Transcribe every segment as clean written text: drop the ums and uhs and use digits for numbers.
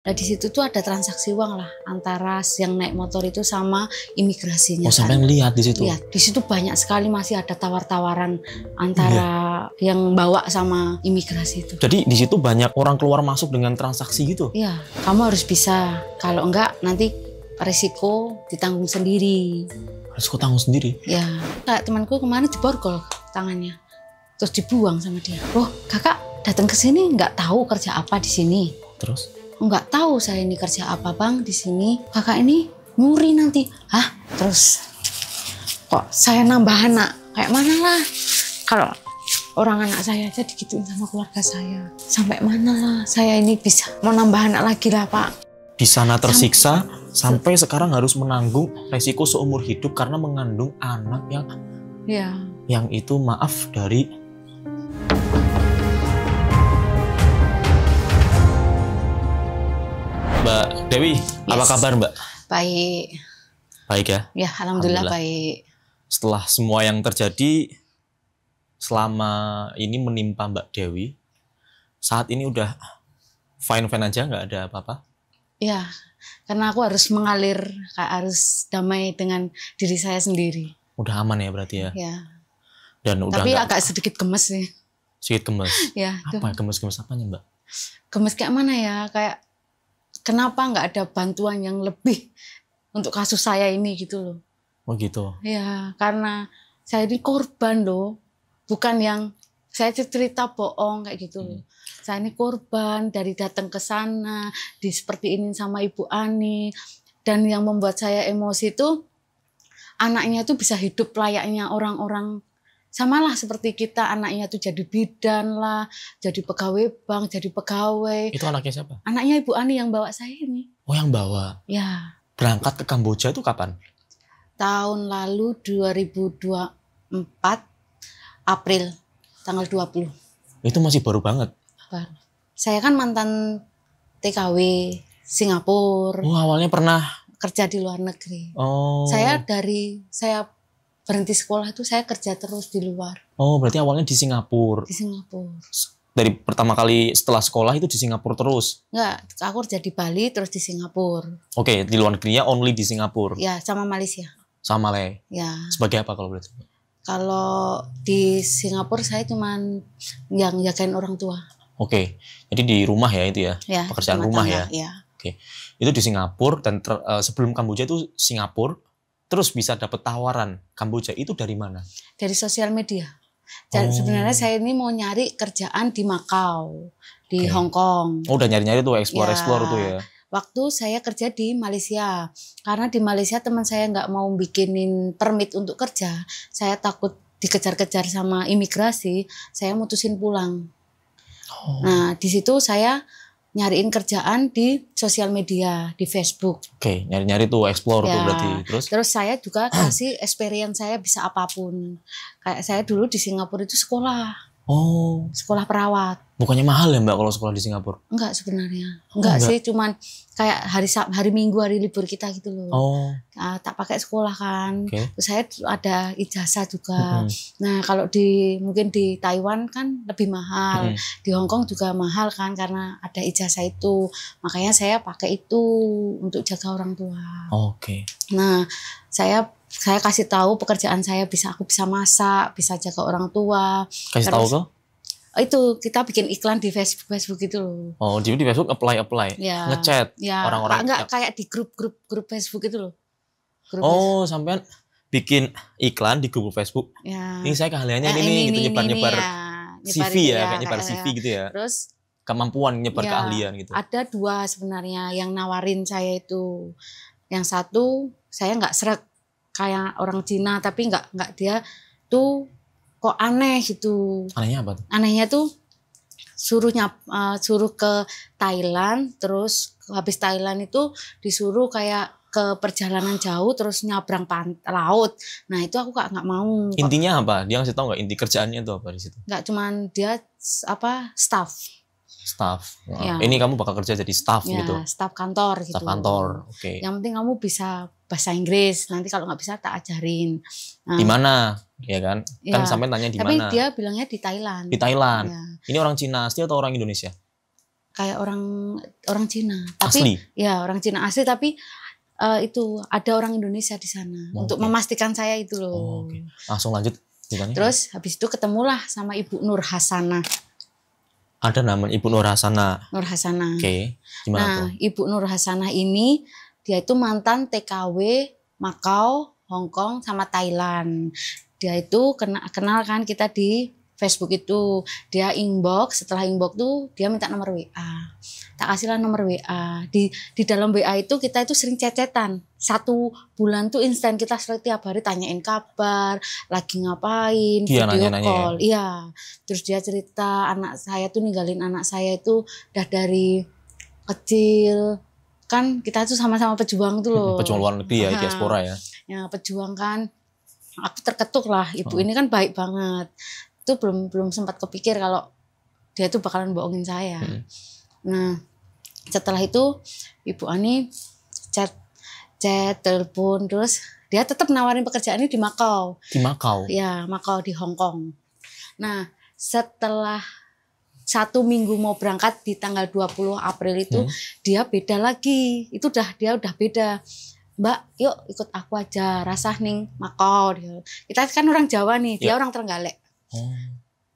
Nah di situ tuh ada transaksi uang lah antara yang naik motor itu sama imigrasinya. Oh sampai lihat di situ? Lihat, di situ banyak sekali masih ada tawar-tawaran antara yang bawa sama imigrasi itu. Jadi di situ banyak orang keluar masuk dengan transaksi gitu? Iya, kamu harus bisa. Kalau enggak nanti resiko ditanggung sendiri. Resiko tanggung sendiri? Ya, kayak temanku kemarin diborgol tangannya, terus dibuang sama dia. Oh kakak datang ke sini nggak tahu kerja apa di sini? Terus? Nggak tahu saya ini kerja apa bang di sini. Kakak ini nyuri nanti. Hah? Terus kok saya nambah anak? Kayak mana lah? Kalau orang anak saya aja digituin sama keluarga saya. Sampai mana lah saya ini bisa mau nambah anak lagi lah pak. Di sana tersiksa sampai sekarang harus menanggung resiko seumur hidup karena mengandung anak yang itu maaf dari Mbak Dewi. Apa kabar Mbak? Baik. Baik ya? Ya alhamdulillah baik. Setelah semua yang terjadi selama ini menimpa Mbak Dewi, saat ini udah fine-fine aja, nggak ada apa-apa? Ya, karena aku harus mengalir, harus damai dengan diri saya sendiri. Udah aman ya berarti ya? Ya. Dan udah tapi agak sedikit gemes sih. Sedikit gemes? Ya. Apa gemes-gemes apanya Mbak? Gemes kayak mana ya? Kayak kenapa nggak ada bantuan yang lebih untuk kasus saya ini gitu loh. Oh gitu? Ya, karena saya ini korban loh. Bukan yang saya cerita bohong kayak gitu loh. Saya ini korban dari datang ke sana, seperti ini sama Ibu Ani. Dan yang membuat saya emosi itu, anaknya itu bisa hidup layaknya orang-orang, samalah seperti kita, anaknya itu jadi bidan lah, jadi pegawai bank, jadi pegawai. Itu anaknya siapa? Anaknya Ibu Ani yang bawa saya ini. Oh yang bawa? Ya. Berangkat ke Kamboja itu kapan? Tahun lalu 2024, April, tanggal 20. Itu masih baru banget? Baru. Saya kan mantan TKW Singapura. Oh awalnya pernah? Kerja di luar negeri. Oh. Saya berhenti sekolah itu saya kerja terus di luar. Oh berarti awalnya di Singapura? Di Singapura. Dari pertama kali setelah sekolah itu di Singapura terus? Enggak, aku kerja di Bali terus di Singapura. Oke, di luar negerinya only di Singapura? Ya, sama Malaysia. Sama Le? Ya. Sebagai apa kalau berarti? Kalau di Singapura saya cuman yang jagain orang tua. Oke, jadi di rumah ya itu ya? Ya, pekerjaan rumah ya? Ya. Oke, itu di Singapura dan sebelum Kamboja itu Singapura, terus bisa dapat tawaran Kamboja itu dari mana? Dari sosial media. Sebenarnya saya ini mau nyari kerjaan di Macau, di Hong Kong. Oh udah nyari-nyari tuh, explore tuh ya? Waktu saya kerja di Malaysia, karena di Malaysia teman saya nggak mau bikinin permit untuk kerja, saya takut dikejar-kejar sama imigrasi, saya mutusin pulang. Oh. Nah di situ saya nyariin kerjaan di sosial media, di Facebook. Oke, nyari-nyari tuh, explore tuh berarti. Terus saya juga kasih experience saya bisa apapun. Kayak saya dulu di Singapura itu sekolah. Oh. Sekolah perawat. Bukannya mahal ya Mbak kalau sekolah di Singapura? Enggak sebenarnya. Enggak sih, cuman kayak hari Minggu, hari libur kita gitu loh. Oh. Tak pakai sekolah kan. Terus saya ada ijazah juga. Nah kalau mungkin di Taiwan kan lebih mahal. Di Hong Kong juga mahal kan karena ada ijazah itu. Makanya saya pakai itu untuk jaga orang tua. Oke. Nah saya kasih tahu pekerjaan saya, aku bisa masak, bisa jaga orang tua. Kasih tahu tuh? Itu kita bikin iklan di Facebook gitu loh. Oh, jadi di Facebook apply, ya. Ngechat orang-orang. Enggak kayak di grup Facebook itu loh. Facebook. Sampean bikin iklan di grup Facebook. Ya. Ini saya keahliannya ini gitu, nyebar CV ya, kayak nyebar CV gitu ya. Terus kemampuan nyebar keahlian gitu. Ada 2 sebenarnya yang nawarin saya itu. Yang satu saya nggak sreg kayak orang Cina, tapi nggak dia tuh kok aneh gitu. Anehnya apa tuh? Anehnya tuh suruh ke Thailand, terus habis Thailand itu disuruh kayak ke perjalanan jauh terus nyabrang laut. Nah itu aku nggak mau. Intinya apa? Dia ngasih tahu nggak inti kerjaannya itu apa di situ? Nggak, cuman dia staff. Nah, ya. Ini kamu bakal kerja jadi staff ya, gitu? Staff kantor gitu. Staff kantor, oke. Yang penting kamu bisa bahasa Inggris. Nanti kalau nggak bisa tak ajarin. Nah, di mana? Ya kan? Kan sampai tanya di mana? Tapi dia bilangnya di Thailand. Di Thailand. Ya. Ini orang Cina asli atau orang Indonesia? kayak orang Cina. Tapi Asli? ya orang Cina asli, tapi itu ada orang Indonesia di sana untuk memastikan saya itu loh. Oke. Langsung lanjut ceritanya. Terus habis itu ketemulah sama Ibu Nur Hasanah. Ada namanya Ibu Nur Hasanah. Nur Hasanah. Oke. Gimana Nah, tuh? Ibu Nur Hasanah ini dia itu mantan TKW Makau, Hong Kong sama Thailand. Dia itu kenal kan kita di Facebook itu. Dia inbox, setelah inbox tuh dia minta nomor WA. Tak kasihlah nomor WA. Di dalam WA itu kita itu sering cecetan. 1 bulan tuh instan kita setiap hari tanyain kabar, lagi ngapain, Dia video nanya-nanya call. Iya. Terus dia cerita anak saya tuh ninggalin anak saya itu udah dari kecil. Kan kita tuh sama-sama pejuang tuh loh. Pejuang luar negeri ya, diaspora ya. Ya pejuang kan. Aku terketuk lah, ibu ini kan baik banget. Itu belum sempat kepikir kalau dia tuh bakalan bohongin saya. Nah, setelah itu Ibu Ani chat, telepon, terus dia tetap nawarin pekerjaannya di Makau. Di Makau? Ya, Makau di Hong Kong. Nah, setelah 1 minggu mau berangkat di tanggal 20 April itu, dia beda lagi. Dia udah beda. Mbak, yuk ikut aku aja, rasah ning Makau. Kita kan orang Jawa nih, dia orang Trenggalek.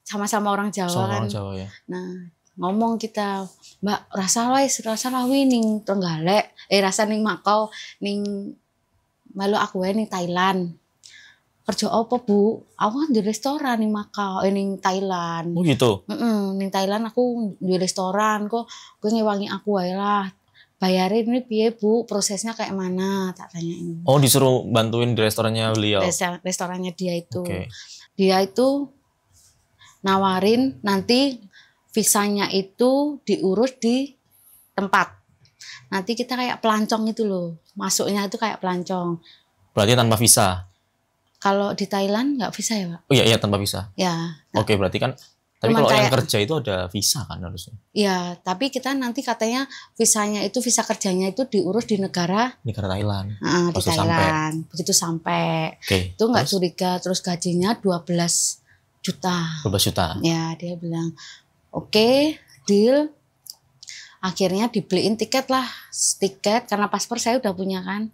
Sama-sama orang Jawa kan. Orang Jawa ya. Nah, ngomong kita, Mbak, rasa ning Trenggalek, rasa ning Makau, ning malu aku ning Thailand. Kerja apa, Bu? Aku kan di restoran ning Makau, ning Thailand. Oh gitu. Ning Thailand aku di restoran, kok gue ngewangi aku wae lah. Bayarin ini piye, Bu? Prosesnya kayak mana? Tak tanyain. Oh, disuruh bantuin di restorannya beliau. Restorannya dia itu. Okay. Dia itu nawarin nanti visanya itu diurus di tempat. Nanti kita kayak pelancong itu loh. Masuknya itu kayak pelancong. Berarti tanpa visa? Kalau di Thailand nggak visa ya, Pak? Oh iya, tanpa visa. Ya. Oke, berarti kan. Tapi kalau yang kerja itu ada visa kan harusnya? Iya, tapi kita nanti katanya visanya itu, visa kerjanya itu diurus di negara Thailand. Di Thailand. Begitu sampai. Itu nggak curiga. Terus gajinya 12 juta. 12 juta? Ya, dia bilang, oke, deal. Akhirnya dibeliin tiket lah. Tiket, karena paspor saya udah punya kan.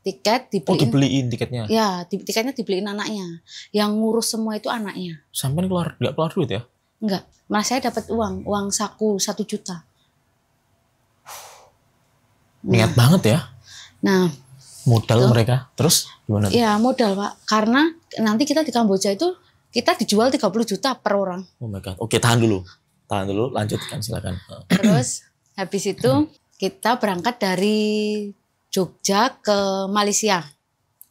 Tiket dibeliin. Oh, dibeliin tiketnya? Ya, tiketnya dibeliin anaknya. Yang ngurus semua itu anaknya. Sampai nggak keluar duit ya? Enggak, malah saya dapat uang saku 1 juta. Niat banget ya. Nah, modal mereka. Terus gimana? Iya, modal, Pak. Karena nanti kita di Kamboja itu kita dijual 30 juta per orang. Oh my God. Oke, tahan dulu, lanjutkan silakan. Terus habis itu kita berangkat dari Jogja ke Malaysia.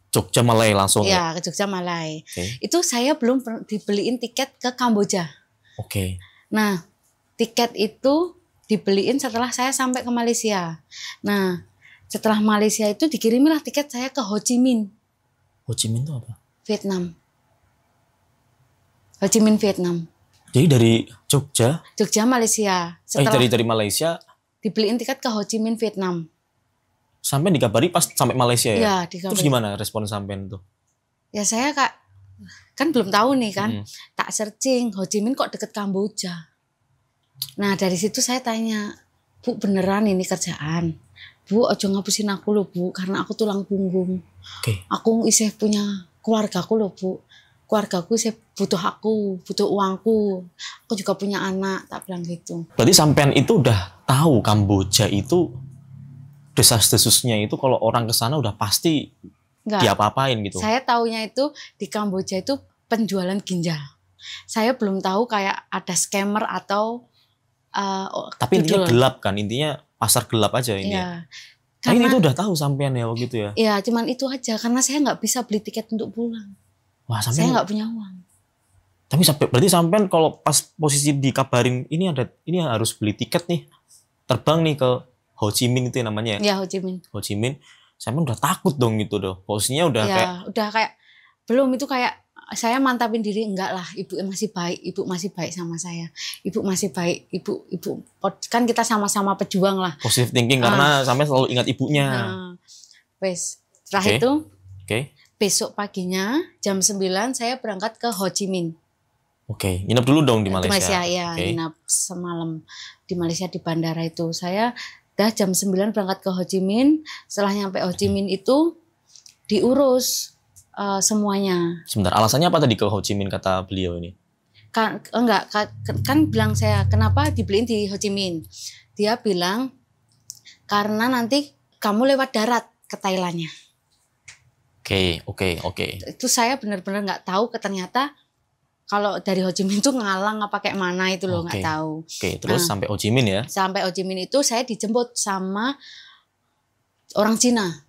Jogja Malai langsung? Iya, ke Jogja Malai. Itu saya belum dibeliin tiket ke Kamboja. Oke. Nah, tiket itu dibeliin setelah saya sampai ke Malaysia. Nah, setelah Malaysia itu dikirimilah tiket saya ke Ho Chi Minh. Ho Chi Minh itu apa? Vietnam. Ho Chi Minh, Vietnam. Jadi dari Jogja Malaysia. Setelah dari Malaysia dibeliin tiket ke Ho Chi Minh, Vietnam. Sampai dikabari pas sampai Malaysia ya? Iya, dikabari. Terus gimana respon sampean tuh? Ya saya kan belum tahu nih kan. Tak searching, Ho Chi Minh kok deket Kamboja. Nah dari situ saya tanya, Bu beneran ini kerjaan? Bu ojo ngapusin aku loh Bu, karena aku tulang punggung. Aku isih punya keluargaku loh Bu. Keluargaku isih butuh aku, butuh uangku. Aku juga punya anak, tak bilang gitu. Berarti sampean itu udah tahu Kamboja itu desas-desusnya itu kalau orang ke sana udah pasti diapa-apain gitu. Saya taunya itu di Kamboja itu penjualan ginjal. Saya belum tahu kayak ada scammer atau tapi intinya gelap kan, intinya pasar gelap aja ini. Ya. Tapi itu udah tahu sampean ya waktu itu ya? Iya, cuman itu aja karena saya nggak bisa beli tiket untuk pulang. Wah, saya nggak punya uang. Tapi berarti sampean kalau pas posisi dikabarin ini harus beli tiket nih, terbang nih ke Ho Chi Minh itu namanya ya? Ho Chi Minh. Ho Chi Minh, saya udah takut dong gitu doh. Posisinya udah kayak belum itu kayak saya mantapin diri, enggak lah, ibu masih baik sama saya. Ibu masih baik, ibu kan kita sama-sama pejuang lah. Positive thinking karena sampai selalu ingat ibunya. Setelah itu besok paginya jam 9 saya berangkat ke Ho Chi Minh. Oke, nginep dulu dong di Di Malaysia. Malaysia ya, Oke. nginap semalam di Malaysia di bandara itu. Saya udah jam 9 berangkat ke Ho Chi Minh. Setelah nyampe Ho Chi Minh itu diurus semuanya. Sebentar, alasannya apa tadi ke Ho Chi Minh kata beliau ini? Kan bilang saya kenapa dibeliin di Ho Chi Minh. Dia bilang karena nanti kamu lewat darat ke Thailandnya. Oke. Itu saya benar-benar nggak tahu, ternyata kalau dari Ho Chi Minh itu ngalang apa kayak mana itu loh, nggak tahu. Oke, terus sampai Ho Chi Minh ya? Sampai Ho Chi Minh itu saya dijemput sama orang Cina,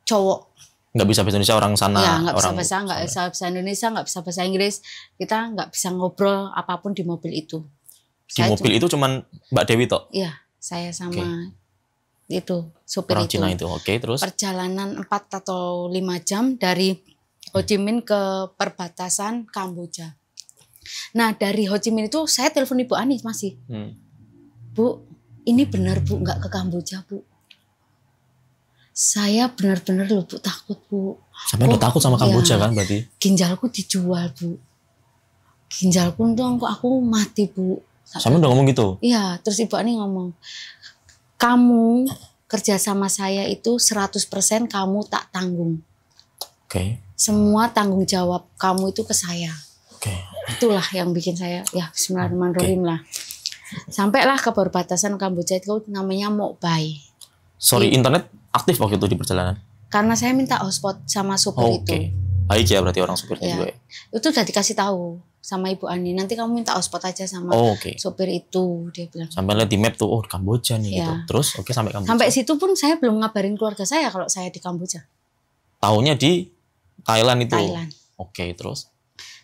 cowok. Nggak bisa bahasa Indonesia orang sana. Ya, nggak bisa orang bahasa, nggak bisa bahasa Indonesia, nggak bisa bahasa Inggris. Kita nggak bisa ngobrol apapun di mobil itu. Di mobil itu cuman Mbak Dewi toh? Iya, saya sama itu supir Orang itu. Cina itu. Oke, terus? Perjalanan 4 atau 5 jam dari Ho Chi Minh ke perbatasan Kamboja. Nah, dari Ho Chi Minh itu saya telepon Ibu Ani masih. Bu, ini benar Bu, nggak ke Kamboja Bu. Saya benar-benar loh Bu, takut Bu. Sampai udah takut sama Kamboja kan berarti? Ginjalku dijual Bu. Ginjalku tuh aku mati Bu. Sampai udah ngomong gitu? Iya, terus Ibu Ani ngomong, kamu kerja sama saya itu 100% kamu tak tanggung. Oke. Semua tanggung jawab kamu itu ke saya. Oke. Itulah yang bikin saya, ya bismillahirrahmanirrahim lah. Sampailah ke perbatasan Kamboja itu namanya Mok Bai. Sorry, internet aktif waktu itu di perjalanan? Karena saya minta hotspot sama supir itu. Baik ya berarti orang supirnya juga ya? Itu udah dikasih tahu sama Ibu Ani, nanti kamu minta hotspot aja sama supir itu, dia bilang. Sampai lihat di map tuh, Kamboja nih gitu. Terus sampai Kamboja. Sampai situ pun saya belum ngabarin keluarga saya kalau saya di Kamboja. Taunya di Thailand itu? Thailand. Oke, terus?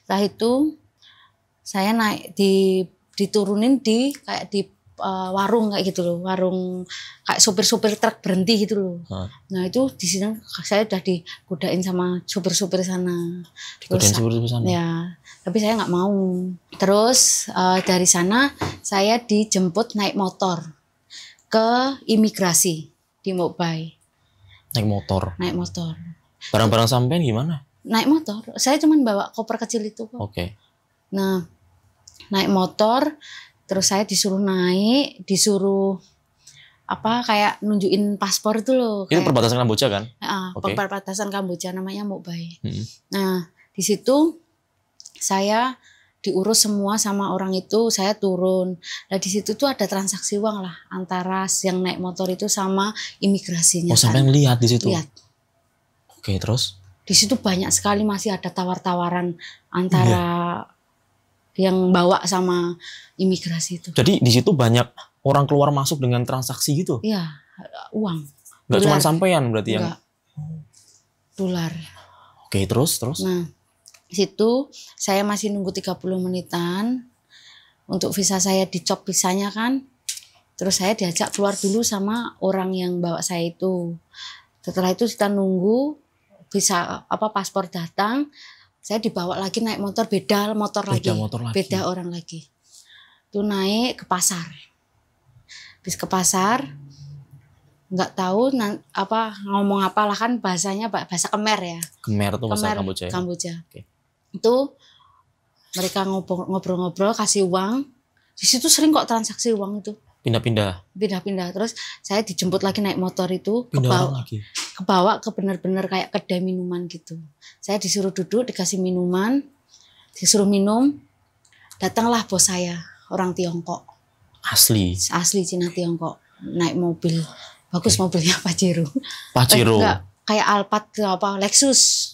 Setelah itu saya naik diturunin di kayak di warung kayak gitu loh, warung kayak supir-supir truk berhenti gitu loh. Nah itu di sini saya udah digodain sama supir-supir sana. Digodain supir-supir sana? Ya, tapi saya nggak mau. Terus dari sana saya dijemput naik motor ke imigrasi di Mok Bai. Naik motor? Naik motor. Barang-barang sampean gimana? Naik motor, saya cuma bawa koper kecil itu kok. Oke. Nah, naik motor, terus saya disuruh kayak nunjukin paspor itu loh. Itu perbatasan Kamboja kan? Perbatasan Kamboja namanya Mok Bai. Nah, di situ saya diurus semua sama orang itu, saya turun. Nah, di situ tuh ada transaksi uang lah antara yang naik motor itu sama imigrasinya. Sampai ngelihat di situ? Lihat. Oke, terus? Di situ banyak sekali masih ada tawar-tawaran antara yang bawa sama imigrasi itu. Jadi di situ banyak orang keluar masuk dengan transaksi gitu? Iya, uang. Nggak cuma sampean berarti yang? Dolar. Oke, terus? Nah, di situ saya masih nunggu 30 menitan untuk visa saya dicop visanya kan. Terus saya diajak keluar dulu sama orang yang bawa saya itu. Setelah itu kita nunggu visa paspor datang. Saya dibawa lagi naik motor, beda motor lagi. Beda orang lagi. Itu naik ke pasar. Habis ke pasar, nggak tahu ngomong apalah kan bahasanya bahasa Khmer ya. Khmer itu bahasa Kamboja ya? Kamboja. Itu mereka ngobrol-ngobrol kasih uang. Di situ sering kok transaksi uang itu. Pindah-pindah. Terus saya dijemput lagi naik motor itu. Kebawa ke benar-benar kayak kedai minuman gitu. Saya disuruh duduk, dikasih minuman, disuruh minum. Datanglah bos saya, orang Tiongkok. Asli Cina Tiongkok, naik mobil. Bagus mobilnya Pajero. Enggak, kayak Alphard Lexus.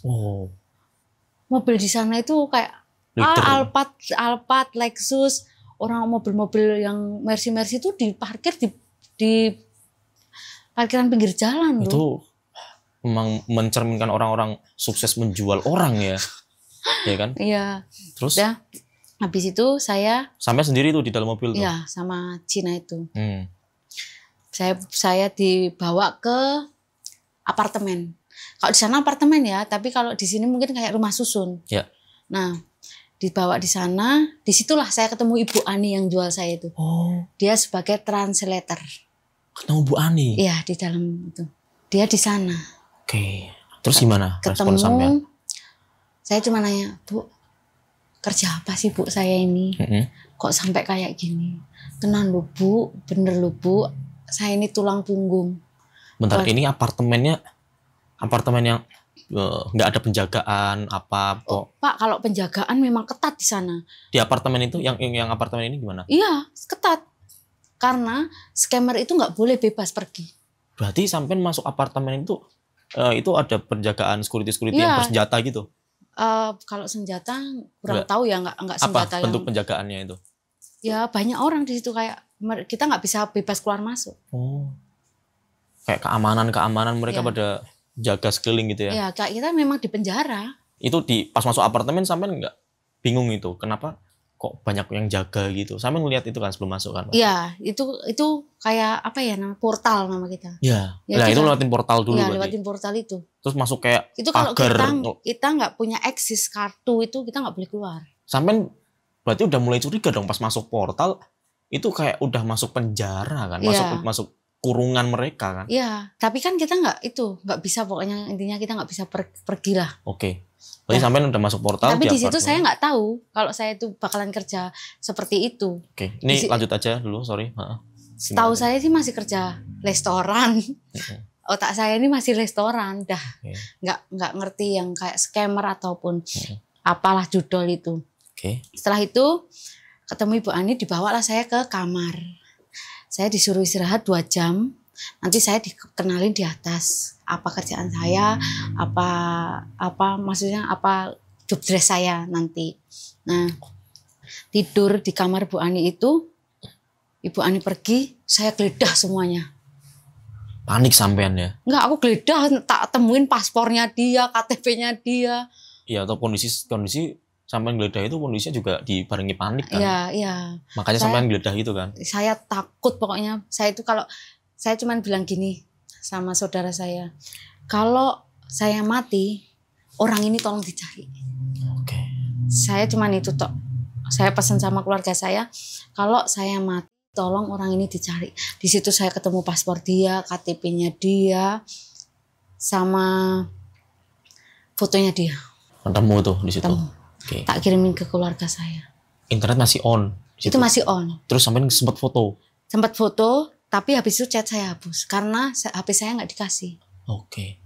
Mobil di sana itu kayak Alphard Lexus. Orang mobil-mobil yang Mercy itu diparkir di parkiran pinggir jalan loh. Itu memang mencerminkan orang-orang sukses menjual orang ya. Ya kan? Iya. Terus? Habis itu saya sampai sendiri tuh di dalam mobil tuh? Iya, sama Cina itu. Saya dibawa ke apartemen. Kalau di sana apartemen ya, tapi kalau di sini mungkin kayak rumah susun. Ya. Nah, dibawa di sana, disitulah saya ketemu Ibu Ani yang jual saya itu. Dia sebagai translator. Ketemu Bu Ani? Iya, di dalam itu. Dia di sana. Oke. Terus gimana respon ketemu sampean? Saya cuma nanya, Bu, kerja apa sih Bu saya ini? Kok sampai kayak gini? Tenang loh Bu, bener loh Bu, saya ini tulang punggung. Bentar, ini apartemen yang nggak ada penjagaan apa kok? Pak, kalau penjagaan memang ketat di sana. Di apartemen itu, yang apartemen ini gimana? Iya, ketat. Karena scammer itu nggak boleh bebas pergi. Berarti sampai masuk apartemen itu ada penjagaan security Iya. yang bersenjata gitu? Kalau senjata kurang tahu ya, nggak senjata apa bentuk yang. penjagaannya itu? Ya banyak orang di situ, kayak kita nggak bisa bebas keluar masuk. Oh, kayak keamanan mereka Iya. pada jaga sekeliling gitu ya? Ya kayak kita memang di penjara. Itu pas masuk apartemen sampai nggak bingung itu kenapa kok banyak yang jaga gitu? Sampai ngeliat itu kan sebelum masuk kan? Iya, itu kayak apa ya, nama portal nama kita. Iya. Ya, Nah, itu kita- lewatin portal dulu Iya, berarti. lewatin portal itu. Terus masuk kayak Itu kalau pagar. kita nggak punya eksis kartu itu kita nggak boleh keluar. Sampai berarti udah mulai curiga dong pas masuk portal itu kayak udah masuk penjara kan? Iya. Masuk kurungan mereka kan? Iya, tapi kan kita nggak bisa, pokoknya intinya kita nggak bisa pergi lah. Oke. Berarti sampai udah masuk portal. Tapi di situ apartemen. saya nggak tahu kalau saya itu bakalan kerja seperti itu. Oke. Ini Di si- lanjut aja dulu, sorry. Setahu saya sih masih kerja restoran. Otak saya ini masih restoran, dah Oke. nggak ngerti yang kayak scammer ataupun apalah judul itu. Oke. Setelah itu ketemu Ibu Ani, dibawalah saya ke kamar. Saya disuruh istirahat 2 jam. Nanti saya dikenalin di atas apa kerjaan saya, apa maksudnya apa job dress saya nanti. Nah, tidur di kamar Bu Ani itu, Ibu Ani pergi, saya geledah semuanya. Panik sampean ya? Enggak, aku geledah, tak temuin paspornya dia, KTP-nya dia. Iya, atau kondisi sampean geledah itu kondisinya juga dibarengi panik kan? Iya, iya. Makanya sampean geledah itu kan? Saya takut pokoknya. Saya cuman bilang gini sama saudara saya, kalau saya mati, orang ini tolong dicari. Oke. Saya cuman itu tok. Saya pesan sama keluarga saya, kalau saya mati, tolong orang ini dicari. Di situ saya ketemu paspor dia, KTP-nya dia, sama fotonya dia. Ketemu tuh di situ. Ketemu. Oke. Tak kirimin ke keluarga saya. Internet masih on. di situ. Itu masih on. Terus sampean sempat foto. Sempat foto, tapi habis itu chat saya hapus karena HP saya nggak dikasih. Oke.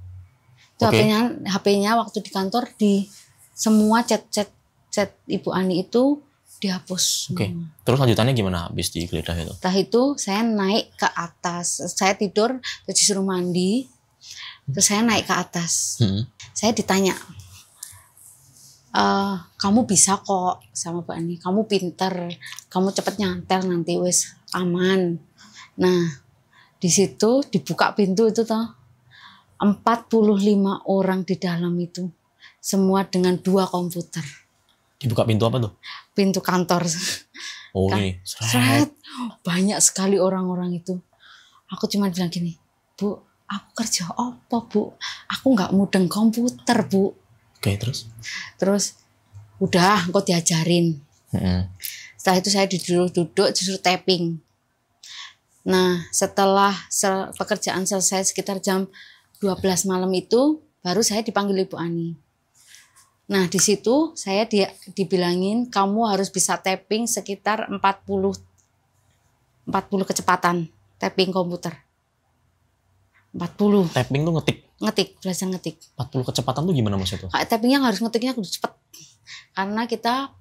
Itu Oke. HP-nya waktu di kantor, di semua chat Ibu Ani itu dihapus. Oke. semua. Terus lanjutannya gimana habis digeledah itu? Setelah itu saya naik ke atas. Saya tidur, terus disuruh mandi. Terus saya naik ke atas. Saya ditanya, kamu bisa kok sama Bu Ani, kamu pinter, kamu cepet nyantel nanti wes aman. Nah, di situ dibuka pintu itu toh, 45 orang di dalam itu, semua dengan 2 komputer. Dibuka pintu apa tuh? Pintu kantor. Oh Kan, ini. Sret. Banyak sekali orang-orang itu. Aku cuma bilang gini, Bu, aku kerja apa Bu? Aku nggak mudeng komputer Bu. Oke, terus? Terus udah kok diajarin. Setelah itu saya duduk disuruh tapping. Nah setelah pekerjaan selesai sekitar jam 12 malam itu baru saya dipanggil Ibu Ani. Nah di situ saya dibilangin kamu harus bisa tapping sekitar 40 kecepatan tapping komputer. 40 Tapping tuh belajar ngetik. 40 kecepatan tuh gimana maksudnya tuh? Kayak tappingnya harus ngetiknya kudu cepet. Karena kita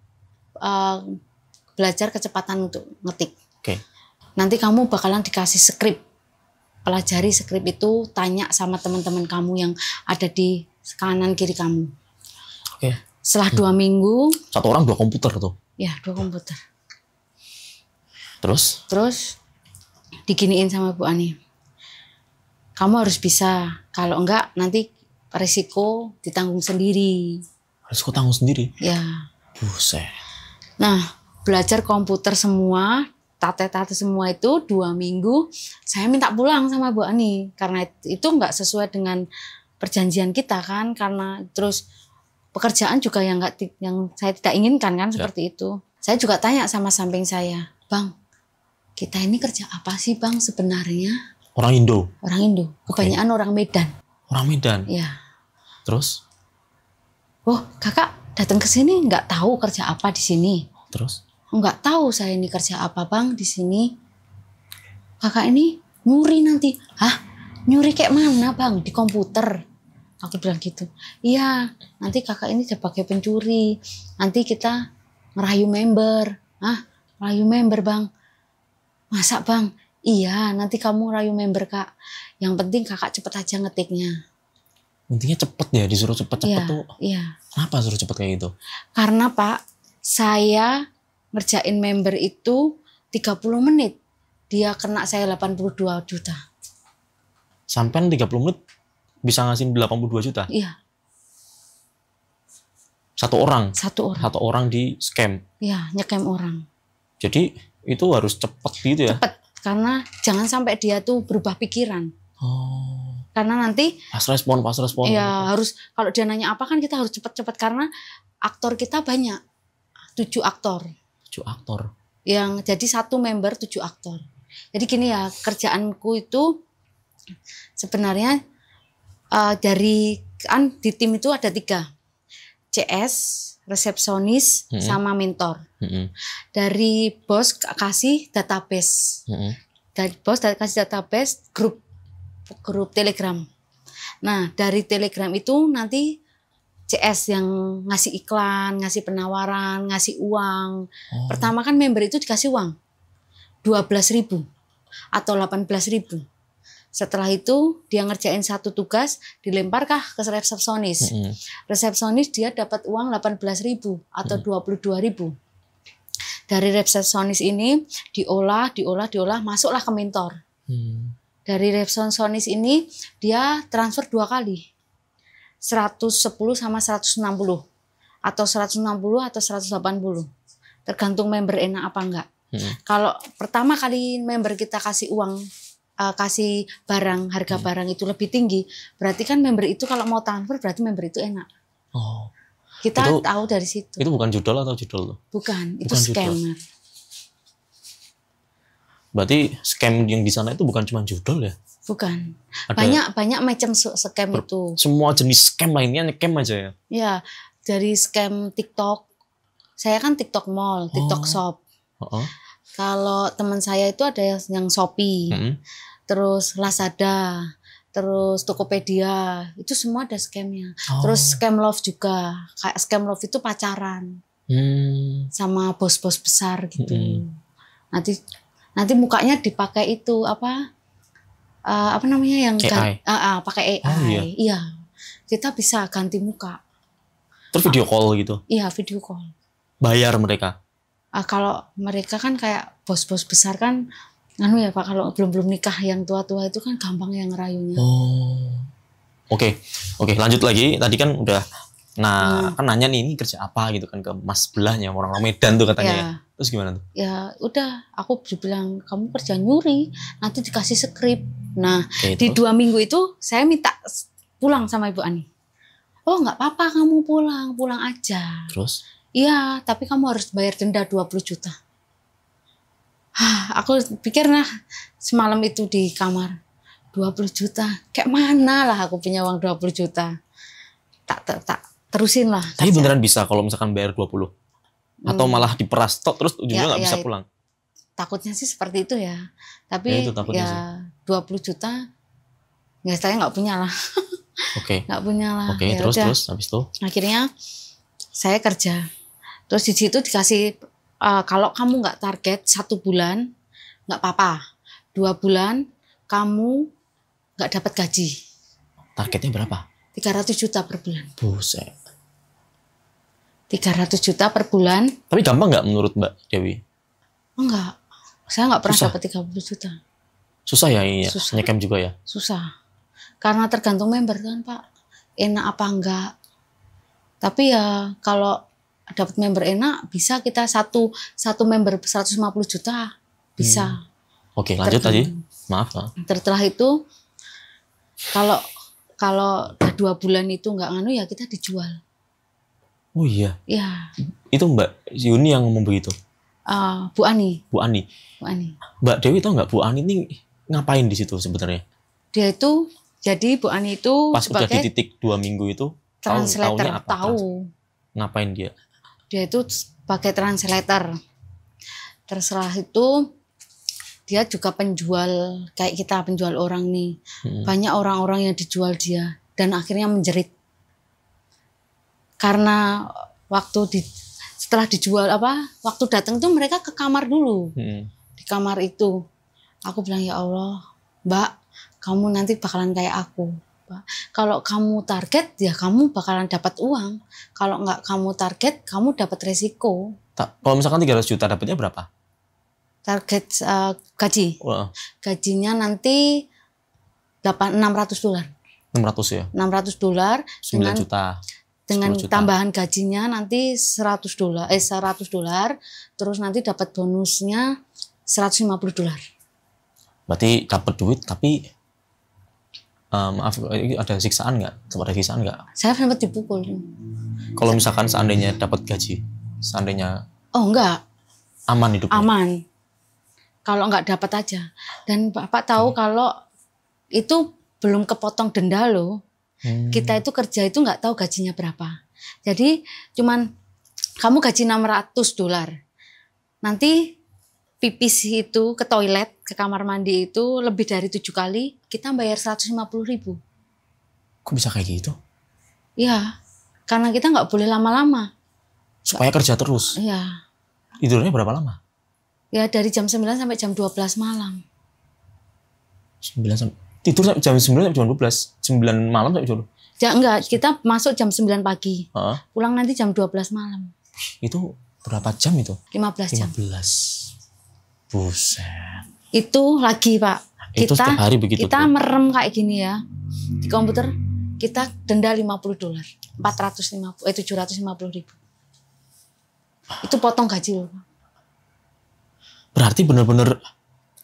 belajar kecepatan untuk ngetik. Oke. Nanti kamu bakalan dikasih skrip. Pelajari skrip itu, tanya sama teman-teman kamu yang ada di kanan kiri kamu. Oke. Setelah 2 minggu, Satu orang 2 komputer tuh. ya 2 komputer. Terus? Diginiin sama Bu Ani. Kamu harus bisa, kalau enggak nanti risiko ditanggung sendiri. Harus kau tanggung sendiri. Ya. Buset. Nah, belajar komputer semua, tate-tate semua itu 2 minggu, saya minta pulang sama Bu Ani. Karena itu nggak sesuai dengan perjanjian kita kan, karena terus pekerjaan juga yang saya tidak inginkan kan, seperti itu. Saya juga tanya sama samping saya, Bang, kita ini kerja apa sih Bang sebenarnya? Orang Indo. Orang Indo, kebanyakan orang Medan. Orang Medan. Ya. Terus? Oh, Kakak datang ke sini nggak tahu kerja apa di sini. Terus? Nggak tahu saya ini kerja apa bang di sini. Kakak ini nyuri nanti. Hah? Nyuri kayak mana bang? Di komputer. Aku bilang gitu. Iya, nanti kakak ini sebagai pencuri. Nanti kita ngerayu member. Hah? Ngerayu member bang. Masa bang? Iya, nanti kamu ngerayu member kak. Yang penting kakak cepet aja ngetiknya. Intinya cepet ya, disuruh cepet-cepet tuh. Iya. Kenapa suruh cepet kayak gitu? Karena Pak, saya ngerjain member itu 30 menit. Dia kena saya 82 juta. Sampai 30 menit bisa ngasih 82 juta? Iya. Satu orang? Satu orang. Satu orang di scam? Iya, nyecam orang. Jadi itu harus cepet gitu ya? Cepet, karena jangan sampai dia tuh berubah pikiran. Oh. Karena nanti pas respon. ya harus, kalau dia nanya apa kan kita harus cepet-cepet karena aktor kita banyak. 7 aktor. 7 aktor. Yang jadi satu member 7 aktor. Jadi gini ya, kerjaanku itu sebenarnya dari kan di tim itu ada 3. CS, resepsionis, sama mentor. Dari bos kasih database. Dari bos kasih database grup Telegram. Nah, dari Telegram itu nanti CS yang ngasih iklan, ngasih penawaran, ngasih uang. Pertama kan member itu dikasih uang 12.000 atau 18.000. Setelah itu dia ngerjain satu tugas, dilemparkah ke resepsionis. Resepsionis dia dapat uang 18.000 atau 22.000. Dari resepsionis ini diolah, masuklah ke mentor. Dari resepsionis ini dia transfer 2 kali. 110 sama 160. Atau 160 atau 180. Tergantung member enak apa enggak. Kalau pertama kali member kita kasih uang, kasih barang, harga barang itu lebih tinggi, berarti kan member itu kalau mau transfer berarti member itu enak. Kita itu, tahu dari situ. Itu bukan judol atau judol? Bukan, itu scammer. Berarti scam yang di sana itu bukan cuma judol ya? Bukan. Banyak macam scam itu. Semua jenis scam lainnya scam aja ya? Ya, dari scam TikTok. Saya kan TikTok Mall, TikTok Shop. Kalau teman saya itu ada yang Shopee, terus Lazada, terus Tokopedia. Itu semua ada scamnya. Terus scam love juga. Kayak scam love itu pacaran. Sama bos-bos besar gitu. Nanti mukanya dipakai itu apa namanya yang AI. Pakai AI. Iya. Kita bisa ganti muka. Terus video call gitu. Iya, video call. Bayar mereka. Kalau mereka kan kayak bos-bos besar kan ya Pak, kalau belum nikah yang tua-tua itu kan gampang yang ngerayunya. Oke, lanjut lagi. Tadi kan udah kan nanya nih ini kerja apa gitu kan ke mas sebelahnya, orang Medan tuh katanya. Ya. Terus gimana tuh? Ya udah, aku bilang kamu kerja nyuri, nanti dikasih skrip. Nah, di 2 minggu itu saya minta pulang sama Ibu Ani. Oh nggak apa-apa kamu pulang aja. Terus? Iya, tapi kamu harus bayar denda 20 juta. Aku pikir semalam itu di kamar 20 juta. Kayak mana lah aku punya uang 20 juta. Tak terusin lah. Tapi beneran bisa kalau misalkan bayar 20? Atau malah diperas terus ujungnya nggak bisa pulang? Takutnya sih seperti itu ya. Tapi ya 20 juta ya saya nggak punya lah. Nggak punya lah. Terus habis itu? Akhirnya saya kerja. Terus di situ dikasih kalau kamu nggak target 1 bulan nggak apa-apa. 2 bulan kamu nggak dapat gaji. Targetnya berapa? 300 juta per bulan. Buset. 300 juta per bulan. Tapi gampang nggak menurut Mbak Dewi? Enggak. Saya nggak pernah dapat 30 juta. Susah ya ini ya? Nyecam juga ya? Susah. Karena tergantung member kan Pak. Enak apa enggak. Tapi ya kalau dapat member enak bisa kita satu member 150 juta bisa. Oke, lanjut tadi. Maaf. Setelah itu kalau 2 bulan itu nggak ya kita dijual. Oh iya. Iya. Itu Mbak Yuni yang ngomong begitu. Bu Ani. Mbak Dewi tahu nggak Bu Ani ini ngapain di situ sebenarnya? Dia jadi Bu Ani itu pas udah di titik 2 minggu itu translator. Tahu. Ngapain dia? Dia itu pakai translator. Terserah itu dia juga penjual kayak kita, penjual orang nih. Banyak orang-orang yang dijual dia dan akhirnya menjerit. Karena setelah dijual waktu datang tuh mereka ke kamar dulu. Di kamar itu aku bilang, ya Allah, Mbak, kamu nanti bakalan kayak aku. Mbak, kalau kamu target ya kamu bakalan dapat uang. Kalau nggak kamu target, kamu dapat resiko. Kalau misalkan 300 juta dapatnya berapa? Target gaji. Gajinya nanti $600. 600 ya? $600 9 juta. Dengan 10 juta. tambahan gajinya nanti $100. Terus nanti dapat bonusnya $150. Berarti dapat duit tapi maaf, ada siksaan nggak? Sempat ada siksaan nggak? Saya sempat dipukul. Kalau misalkan seandainya dapat gaji, seandainya enggak. aman hidupnya? Aman. Kalau nggak dapat aja. Dan Bapak tahu kalau itu belum kepotong denda loh. Kita itu kerja itu nggak tahu gajinya berapa. Jadi cuman kamu gaji $600. Nanti pipis itu ke toilet, ke kamar mandi itu lebih dari 7 kali, kita bayar 150.000. Kok bisa kayak gitu? Iya, karena kita nggak boleh lama-lama. Supaya kerja terus? Iya. Tidurnya berapa lama? Ya dari jam 9 sampai jam 12 malam. Tidur sampai jam 9 sampai jam 12? 9 malam sampai jam 12? Ya enggak, kita masuk jam 9 pagi. Pulang nanti jam 12 malam. Itu berapa jam itu? 15 jam. 15. Buset. Itu lagi Pak. Itu setiap hari begitu? Kita merem kayak gini ya. Di komputer kita denda $50. 750.000. Itu potong gaji loh. Berarti benar-benar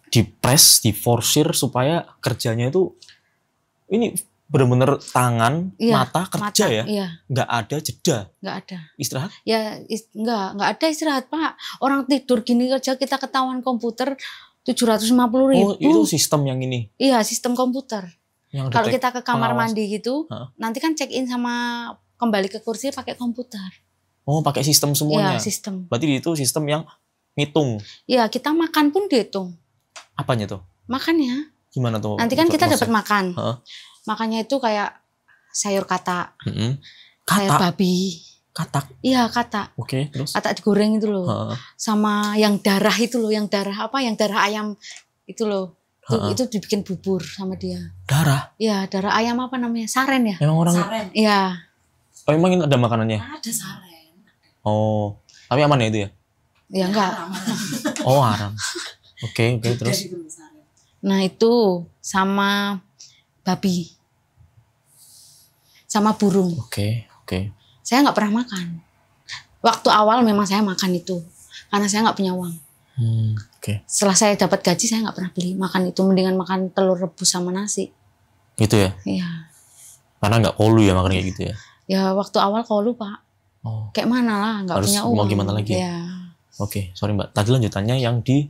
dipres, diforsir supaya kerjanya itu ini benar-benar tangan, mata kerja ya. Iya. Nggak ada jeda. Nggak ada. Istirahat? Ya nggak ada istirahat Pak. Orang tidur gini aja kita ketahuan komputer 750.000. Oh itu sistem yang ini? Iya sistem komputer. Kalau kita ke kamar pengawas. mandi gitu, nanti kan check in sama kembali ke kursi pakai komputer. Oh pakai sistem semuanya? Iya sistem. Berarti itu sistem yang ngitung? Iya kita makan pun dihitung. Apanya tuh? Makannya. Gimana tuh? Nanti kan kita dapat makan. Makannya itu kayak sayur katak, sayur babi. Katak? Iya katak. Oke, terus? Katak digoreng itu loh. Sama yang darah itu loh, yang darah ayam itu loh. Itu dibikin bubur sama dia. Darah? Iya, darah ayam apa namanya? Saren ya? Emang orang? Saren. Iya. Oh emang ada makanannya? Ada saren. Oh, tapi aman ya itu ya? Ya enggak. Oh haram. Oke, terus? Nah itu sama babi. Sama burung. Oke. Saya nggak pernah makan. Waktu awal memang saya makan itu. Karena saya nggak punya uang. Setelah saya dapat gaji saya nggak pernah beli makan itu. Mendingan makan telur rebus sama nasi. Gitu ya? Iya. Karena nggak kolu ya makan kayak gitu ya? Ya waktu awal kolu Pak. Oh. Kayak mana lah, nggak punya uang. Mau gimana lagi? Ya. Oke, sorry Mbak. Tadi lanjutannya yang di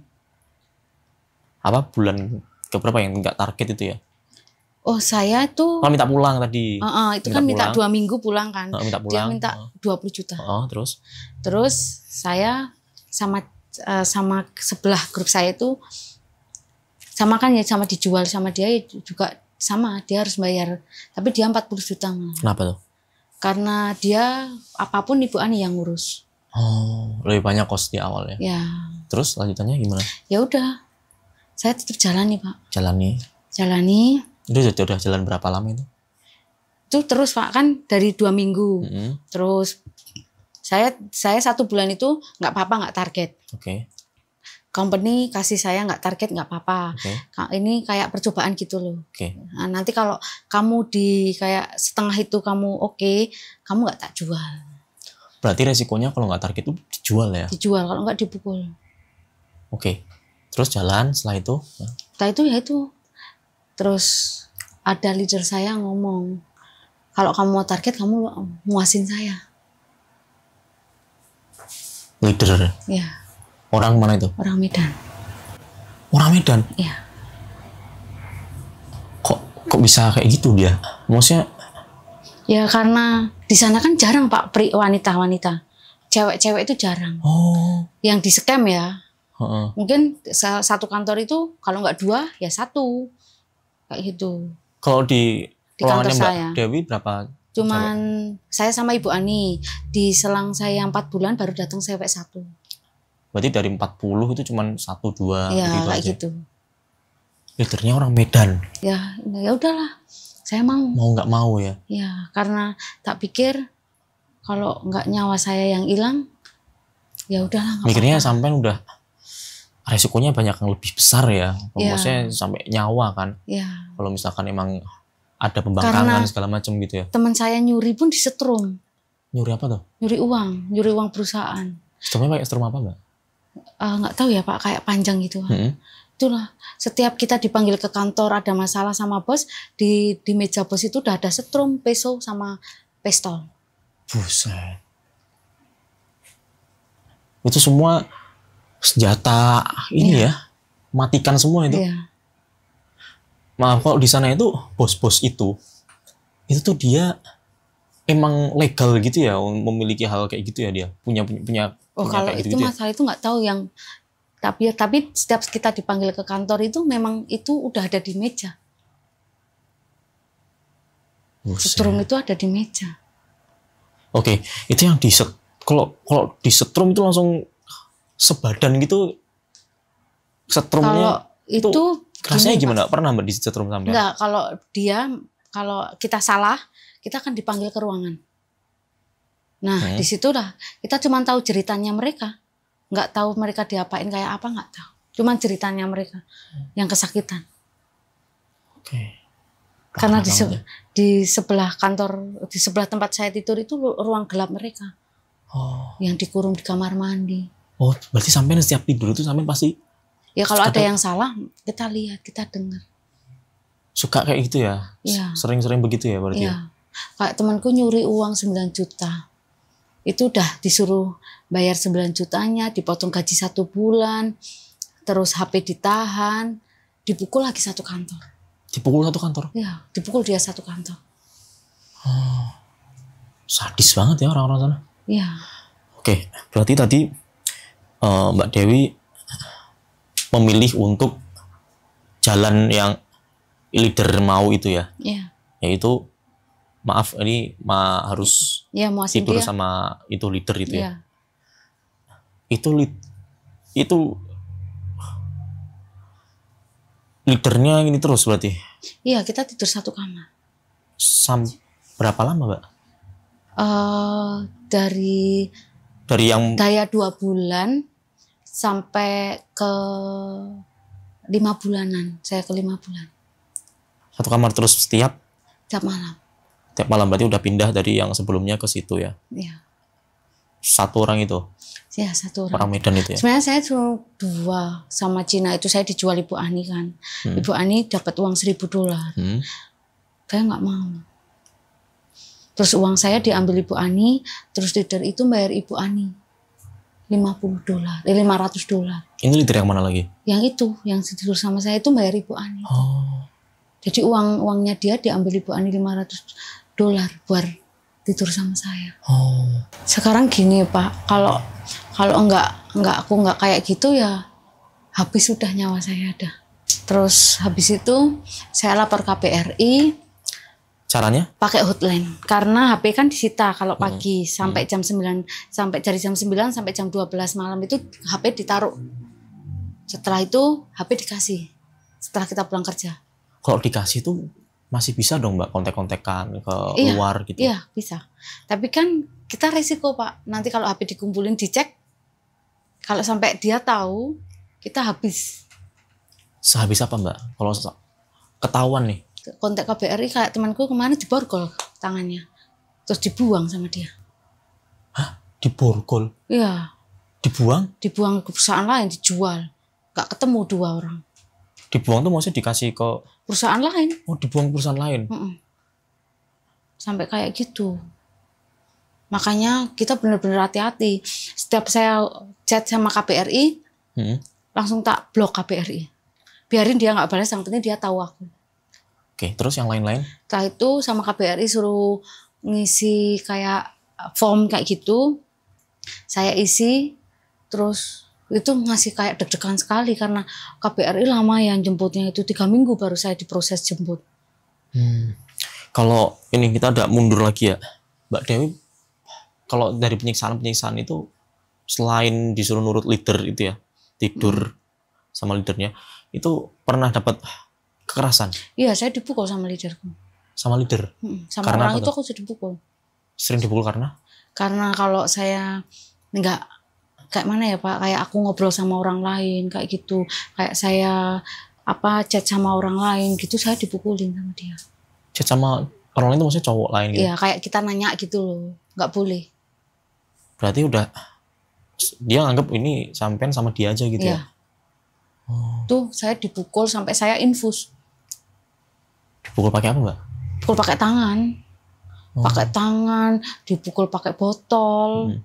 bulan keberapa yang nggak target itu ya? Oh saya tuh. Oh minta pulang tadi. Itu kan minta 2 minggu pulang kan. Minta pulang. Dia minta 20 juta. Terus? Terus saya sama sebelah grup saya itu sama kan ya, sama dijual sama dia juga sama, dia harus bayar. Tapi dia 40 juta malah. Kenapa tuh? Karena dia apapun Ibu Ani yang ngurus. Oh, lebih banyak kos di awal ya. Ya. Terus lanjutannya gimana? Ya udah. Saya tetap jalani, Pak. Jalani. Itu udah jalan berapa lama itu? Itu terus Pak, kan dari 2 minggu. Terus saya 1 bulan itu nggak apa-apa, nggak target. Oke. Company kasih saya nggak target nggak apa-apa. Ini kayak percobaan gitu loh. Nah, nanti kalau kamu di kayak setengah itu kamu oke, kamu nggak tak jual. Berarti resikonya kalau nggak target itu dijual ya? Dijual, kalau nggak dipukul. Oke. Terus jalan setelah itu? Setelah itu ya itu. Terus ada leader saya ngomong, kalau kamu mau target kamu muasin saya. Leader? Iya. Orang mana itu? Orang Medan. Orang Medan? Iya. Kok bisa kayak gitu dia? Maksudnya? Ya karena di Di sana kan jarang Pak, wanita-wanita. Cewek-cewek itu jarang. Oh. Yang di scam ya. Heeh. Mungkin satu kantor itu kalau nggak 2 ya 1. Kayak gitu. Kalau di kantor ruangannya Mbak saya. Dewi berapa? Cuman saya sama Ibu Ani. Di selang saya 4 bulan baru datang cewek 1. Berarti dari 40 itu cuman 1-2 Ya gitu kayak aja. gitu. Leadernya orang Medan. Ya udahlah. Saya mau. Mau nggak mau ya. Ya karena tak pikir kalau nggak nyawa saya yang hilang, ya udahlah. Mikirnya sampai udah resikonya banyak yang lebih besar ya. Ya. Maksudnya sampai nyawa kan. Ya. Kalau misalkan emang ada pembangkangan segala macam gitu ya. Teman saya nyuri pun disetrum. Nyuri apa tuh? Nyuri uang perusahaan. Strumnya pakai strum apa Mbak? Nggak tahu ya Pak, kayak panjang gitu. Itulah, setiap kita dipanggil ke kantor ada masalah sama bos, di meja bos itu udah ada setrum, peso sama pistol. Buset. Itu semua senjata ini ya, matikan semua itu. Iya. Maaf, kalau di sana itu bos-bos itu tuh dia emang legal gitu ya, memiliki hal kayak gitu ya, dia punya Kalau kayak itu gitu masalah itu nggak tahu yang, tapi setiap kita dipanggil ke kantor itu memang itu udah ada di meja. Setrum itu ada di meja. Oke, itu yang kalau di setrum itu langsung sebadan gitu setrumnya. Kalau itu rasanya gimana? Pernah Mbak di setrum sampai? Enggak, kalau kita salah, kita akan dipanggil ke ruangan. Nah, di situ lah kita cuma tahu ceritanya mereka. Nggak tahu mereka diapain kayak apa, nggak tahu. Cuma ceritanya mereka yang kesakitan. Oke. Karena di sebelah kantor, di sebelah tempat saya tidur itu ruang gelap mereka. Oh. Yang dikurung di kamar mandi. Oh, berarti sampai setiap tidur itu sampai pasti. Ya kalau ada yang salah, kita lihat, kita dengar. Suka kayak gitu ya? Iya. Sering-sering begitu ya berarti? Iya. Kayak temanku nyuri uang 9 juta. Itu udah disuruh bayar 9 jutanya, dipotong gaji 1 bulan, terus HP ditahan, dipukul lagi 1 kantor. Dipukul 1 kantor? Iya, dipukul dia 1 kantor. Oh, sadis banget ya orang-orang sana. Iya. Oke, berarti tadi Mbak Dewi memilih untuk jalan yang leader mau itu ya? Iya. Yaitu, maaf ini harus ya, tidur dia. sama itu leader itu ya? Iya. Itu leadernya ini terus berarti? Iya, kita tidur 1 kamar. Berapa lama Mbak? Dari yang daya 2 bulan sampai ke 5 bulanan. Saya ke 5 bulan. 1 kamar terus tiap malam. Tiap malam berarti udah pindah dari yang sebelumnya ke situ ya? Iya. 1 orang itu? Ya, 1 orang. Orang Medan itu ya? Sebenarnya saya cuma 2 sama Cina itu, saya dijual Ibu Ani kan. Ibu Ani dapat uang $1.000. Saya nggak mau. Terus uang saya diambil Ibu Ani, terus leader itu bayar Ibu Ani $500. Ini leader yang mana lagi? Yang itu, yang tidur sama saya itu bayar Ibu Ani. Oh. Jadi uangnya dia diambil Ibu Ani $500 buat tidur sama saya. Oh. Sekarang gini Pak, kalau aku nggak kayak gitu ya habis sudah nyawa saya ada. Terus habis itu saya lapor KBRI. Caranya? Pakai hotline. Karena HP kan disita kalau pagi sampai jam 9, sampai dari jam 9 sampai jam 12 malam itu HP ditaruh. Setelah itu HP dikasih. Setelah kita pulang kerja. Kalau dikasih tuh masih bisa dong Mbak kontak-kontakan ke luar gitu? Iya, bisa. Tapi kan kita resiko Pak. Nanti kalau HP dikumpulin dicek, kalau sampai dia tahu, kita habis. Sehabis apa Mbak? Kalau ketahuan nih? Kontak KBRI kayak temanku kemarin diborgol tangannya. Terus dibuang sama dia. Hah? Diborgol? Iya. Dibuang? Dibuang ke perusahaan lain, dijual. Gak ketemu 2 orang. Dibuang tuh maksudnya dikasih ke perusahaan lain. Oh, dibuang perusahaan lain? Sampai kayak gitu. Makanya kita benar-benar hati-hati. Setiap saya chat sama KBRI, langsung tak blok KBRI. Biarin dia gak balas, yang penting dia tahu aku. Oke, terus yang lain-lain? Setelah itu sama KBRI suruh ngisi kayak form kayak gitu. Saya isi, terus itu masih kayak deg-degan sekali karena KBRI lama yang jemputnya itu 3 minggu baru saya diproses jemput. Kalau ini kita ada mundur lagi ya, Mbak Dewi, kalau dari penyiksaan itu selain disuruh nurut leader itu ya, tidur sama leadernya, itu pernah dapat kekerasan? Iya, saya dipukul sama leaderku. Sama leader? Sama karena orang apa itu aku sudah dipukul. Sering dipukul karena? Karena kalau saya nggak kayak mana ya Pak, kayak aku ngobrol sama orang lain kayak gitu, kayak saya chat sama orang lain gitu, saya dipukulin sama dia. Chat sama orang lain itu maksudnya cowok lain gitu? Iya, kayak kita nanya gitu loh, nggak boleh. Berarti udah dia nganggap ini sampean sama dia aja gitu Iya. ya? Tuh saya dipukul sampai saya infus. Dipukul pakai apa Mbak? Pukul pakai tangan. Pakai tangan, dipukul pakai botol.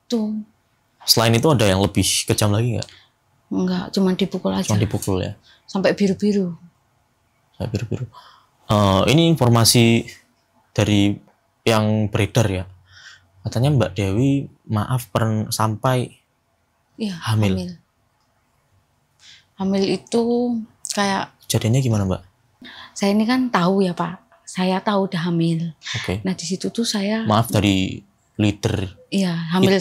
Tuh. Selain itu ada yang lebih kejam lagi nggak? Enggak, cuma dipukul aja. Cuma dipukul ya? Sampai biru-biru. Sampai biru-biru. Ini informasi dari yang beredar ya. Katanya Mbak Dewi sampai hamil. Hamil itu kayak... Kejadiannya gimana Mbak? Saya ini kan tahu ya Pak. Saya tahu udah hamil. Oke. Nah di situ tuh saya... Maaf dari leader. Iya, hamil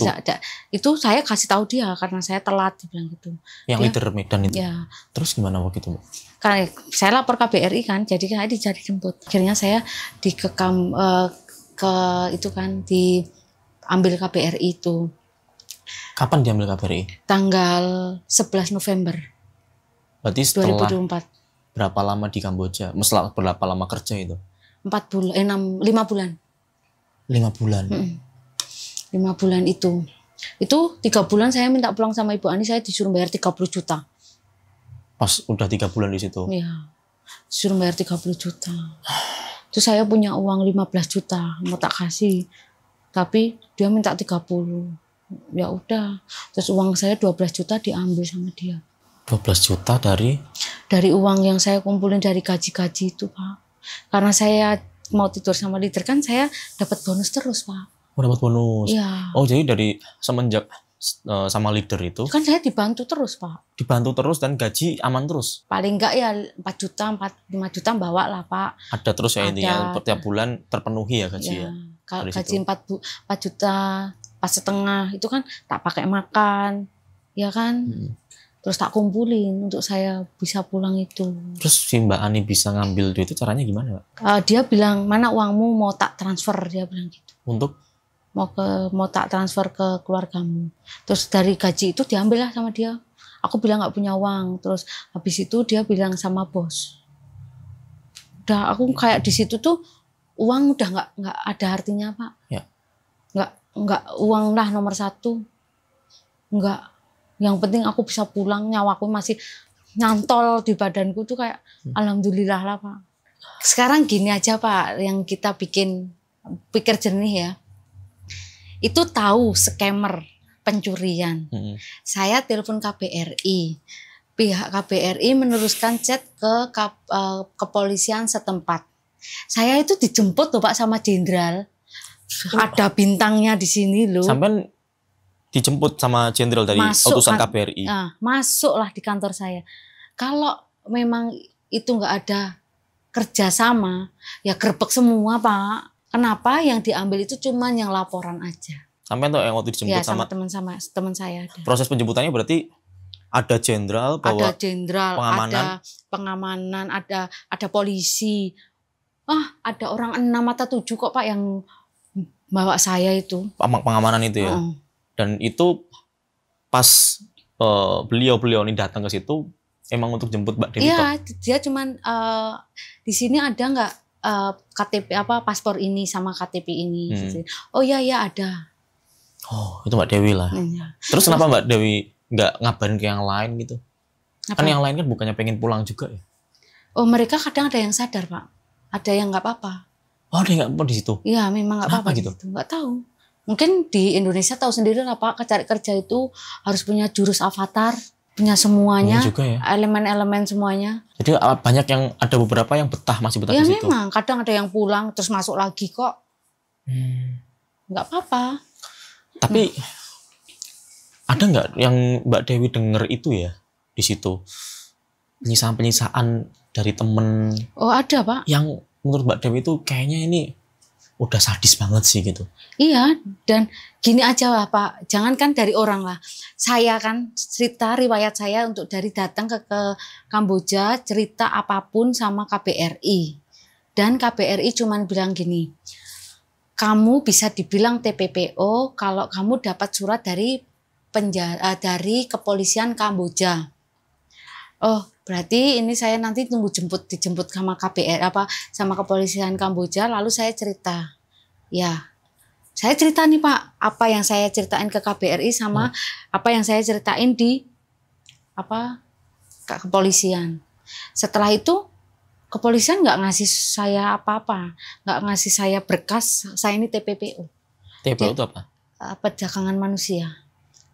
itu saya kasih tahu dia karena saya telat, dia bilang gitu. Yang leader Medan itu. Ya. Terus gimana waktu itu Mbak? Karena saya lapor KBRI kan, jadi saya dijemput. Akhirnya saya dikekam diambil KBRI itu. Kapan diambil KBRI? Tanggal 11 November. Berarti setelah 2024. Berapa lama di Kamboja? Setelah berapa lama kerja itu? 5 bulan. 5 bulan. 5 bulan itu. Itu 3 bulan saya minta pulang sama Ibu Ani, saya disuruh bayar 30 juta. Pas udah 3 bulan di situ? Iya. Disuruh bayar 30 juta. Terus saya punya uang 15 juta mau tak kasih. Tapi dia minta 30. Ya udah. Terus uang saya 12 juta diambil sama dia. 12 juta dari uang yang saya kumpulin dari gaji-gaji itu Pak. Karena saya mau tidur sama leader kan saya dapat bonus terus Pak. Oh dapat bonus. Iya. Oh jadi dari semenjak sama leader itu kan saya dibantu terus Pak. Dibantu terus dan gaji aman terus? Paling enggak ya 4 juta, 5 juta bawa lah Pak. Ada terus ya intinya tiap bulan terpenuhi ya gaji ya? Kalau gaji 4 juta, 4,5 itu kan tak pakai makan. Ya kan? Terus tak kumpulin untuk saya bisa pulang itu. Terus si Mbak Ani bisa ngambil duit itu caranya gimana Pak? Dia bilang mana uangmu mau tak transfer, dia bilang gitu. Untuk? Mau tak transfer ke keluargamu. Terus dari gaji itu diambil lah sama dia. Aku bilang nggak punya uang. Terus habis itu dia bilang sama bos. Udah aku kayak di situ tuh uang udah nggak ada artinya Pak. Ya. Nggak uang lah nomor 1. Nggak. Yang penting aku bisa pulang, nyawaku masih nyantol di badanku tuh kayak alhamdulillah lah Pak. Sekarang gini aja Pak, yang kita pikir jernih ya. Itu tahu scammer pencurian. Saya telepon KBRI. Pihak KBRI meneruskan chat ke kepolisian setempat. Saya itu dijemput loh Pak sama jenderal. Ada bintangnya di sini loh. Sampai dijemput sama jenderal dari utusan KBRI. Masuklah di kantor saya. Kalau memang itu nggak ada kerjasama, ya gerbek semua Pak. Kenapa yang diambil itu cuma yang laporan aja. Sampai tuh yang waktu dijemput sama teman saya. Proses penjemputannya berarti ada jenderal, ada pengamanan, ada polisi. Ada orang 6 atau 7 kok Pak yang bawa saya itu. Pengamanan itu ya. Dan itu pas beliau ini datang ke situ emang untuk jemput Mbak Dewi? Iya, dia cuman di sini ada nggak KTP paspor ini sama KTP ini? Oh iya ada. Oh itu Mbak Dewi lah. Terus kenapa Mbak Dewi nggak ngabarin ke yang lain gitu? Kan yang lain kan bukannya pengen pulang juga ya? Oh mereka kadang ada yang sadar Pak, ada yang nggak apa-apa. Oh ada yang nggak apa di situ? Iya memang nggak apa-apa gitu. Nggak tahu. Mungkin di Indonesia tahu sendiri lah Pak, cari kerja itu harus punya jurus avatar. punya semuanya, Iya juga ya. elemen-elemen semuanya. Jadi banyak yang ada beberapa yang masih betah Ya di situ. memang kadang ada yang pulang terus masuk lagi kok. Nggak apa-apa. Tapi ada nggak yang Mbak Dewi denger itu ya di situ penyiksaan dari temen? Oh ada Pak. Yang menurut Mbak Dewi itu kayaknya ini udah sadis banget sih gitu. Iya, dan gini aja lah Pak, jangankan dari orang lah. Saya kan cerita riwayat saya untuk dari datang ke Kamboja, cerita apapun sama KBRI. Dan KBRI cuman bilang gini, kamu bisa dibilang TPPO kalau kamu dapat surat dari dari kepolisian Kamboja. Oh, berarti ini saya nanti tunggu dijemput sama KBR sama kepolisian Kamboja, lalu saya cerita. Ya. Saya cerita nih Pak, apa yang saya ceritain ke KBRI sama apa yang saya ceritain di kepolisian. Setelah itu kepolisian nggak ngasih saya apa-apa, nggak ngasih saya berkas, saya ini TPPO. TPPO itu apa? Perdagangan manusia.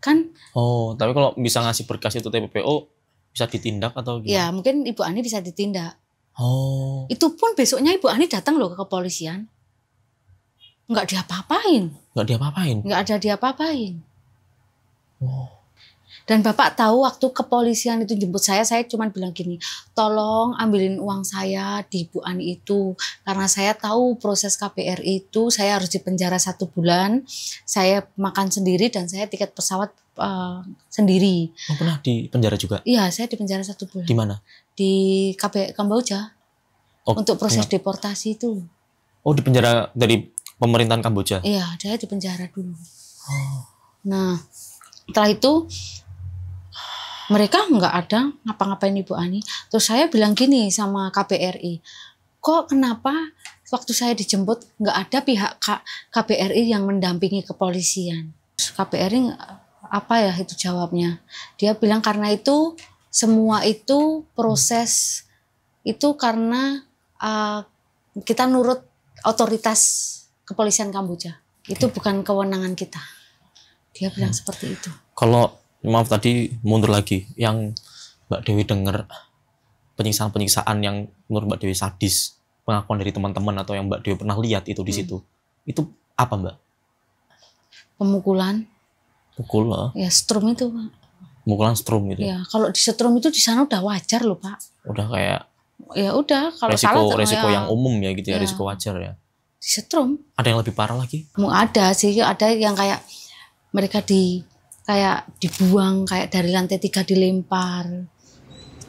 Kan? Oh, tapi kalau bisa ngasih berkas itu TPPO bisa ditindak atau gimana? Ya, mungkin Ibu Ani bisa ditindak. Oh. Itu pun besoknya Ibu Ani datang loh ke kepolisian. Nggak diapa-apain. Nggak diapa-apain? Nggak ada diapa-apain. Oh. Dan Bapak tahu waktu kepolisian itu jemput saya cuma bilang gini, tolong ambilin uang saya di Ibu Ani itu. Karena saya tahu proses KBRI itu saya harus dipenjara 1 bulan, saya makan sendiri dan saya tiket pesawat sendiri. Oh, pernah di penjara juga? Iya, saya di penjara 1 bulan. Di mana? Di Kamboja. Oh, untuk proses deportasi itu. Oh, di penjara dari pemerintahan Kamboja? Iya, saya di penjara dulu. Nah, setelah itu mereka nggak ada ngapa-ngapain Ibu Ani. Terus saya bilang gini sama KBRI, kok kenapa waktu saya dijemput nggak ada pihak KBRI yang mendampingi kepolisian? KBRI apa ya itu jawabnya? Dia bilang karena itu semua itu proses itu karena kita nurut otoritas kepolisian Kamboja. Itu bukan kewenangan kita. Dia bilang seperti itu. Kalau maaf tadi mundur lagi, yang Mbak Dewi dengar penyiksaan-penyiksaan yang menurut Mbak Dewi sadis, pengakuan dari teman-teman atau yang Mbak Dewi pernah lihat itu di situ, itu apa Mbak? Pemukulan. Pukul lah. Ya strum itu Pak. Pemukulan strum gitu. Ya kalau di strum itu di sana udah wajar loh Pak. Udah kayak. Ya udah kalau salah resiko yang umum ya gitu ya, risiko wajar ya. Di setrum. Ada yang lebih parah lagi? Ada sih, ada yang kayak mereka kayak dibuang kayak dari lantai 3 dilempar.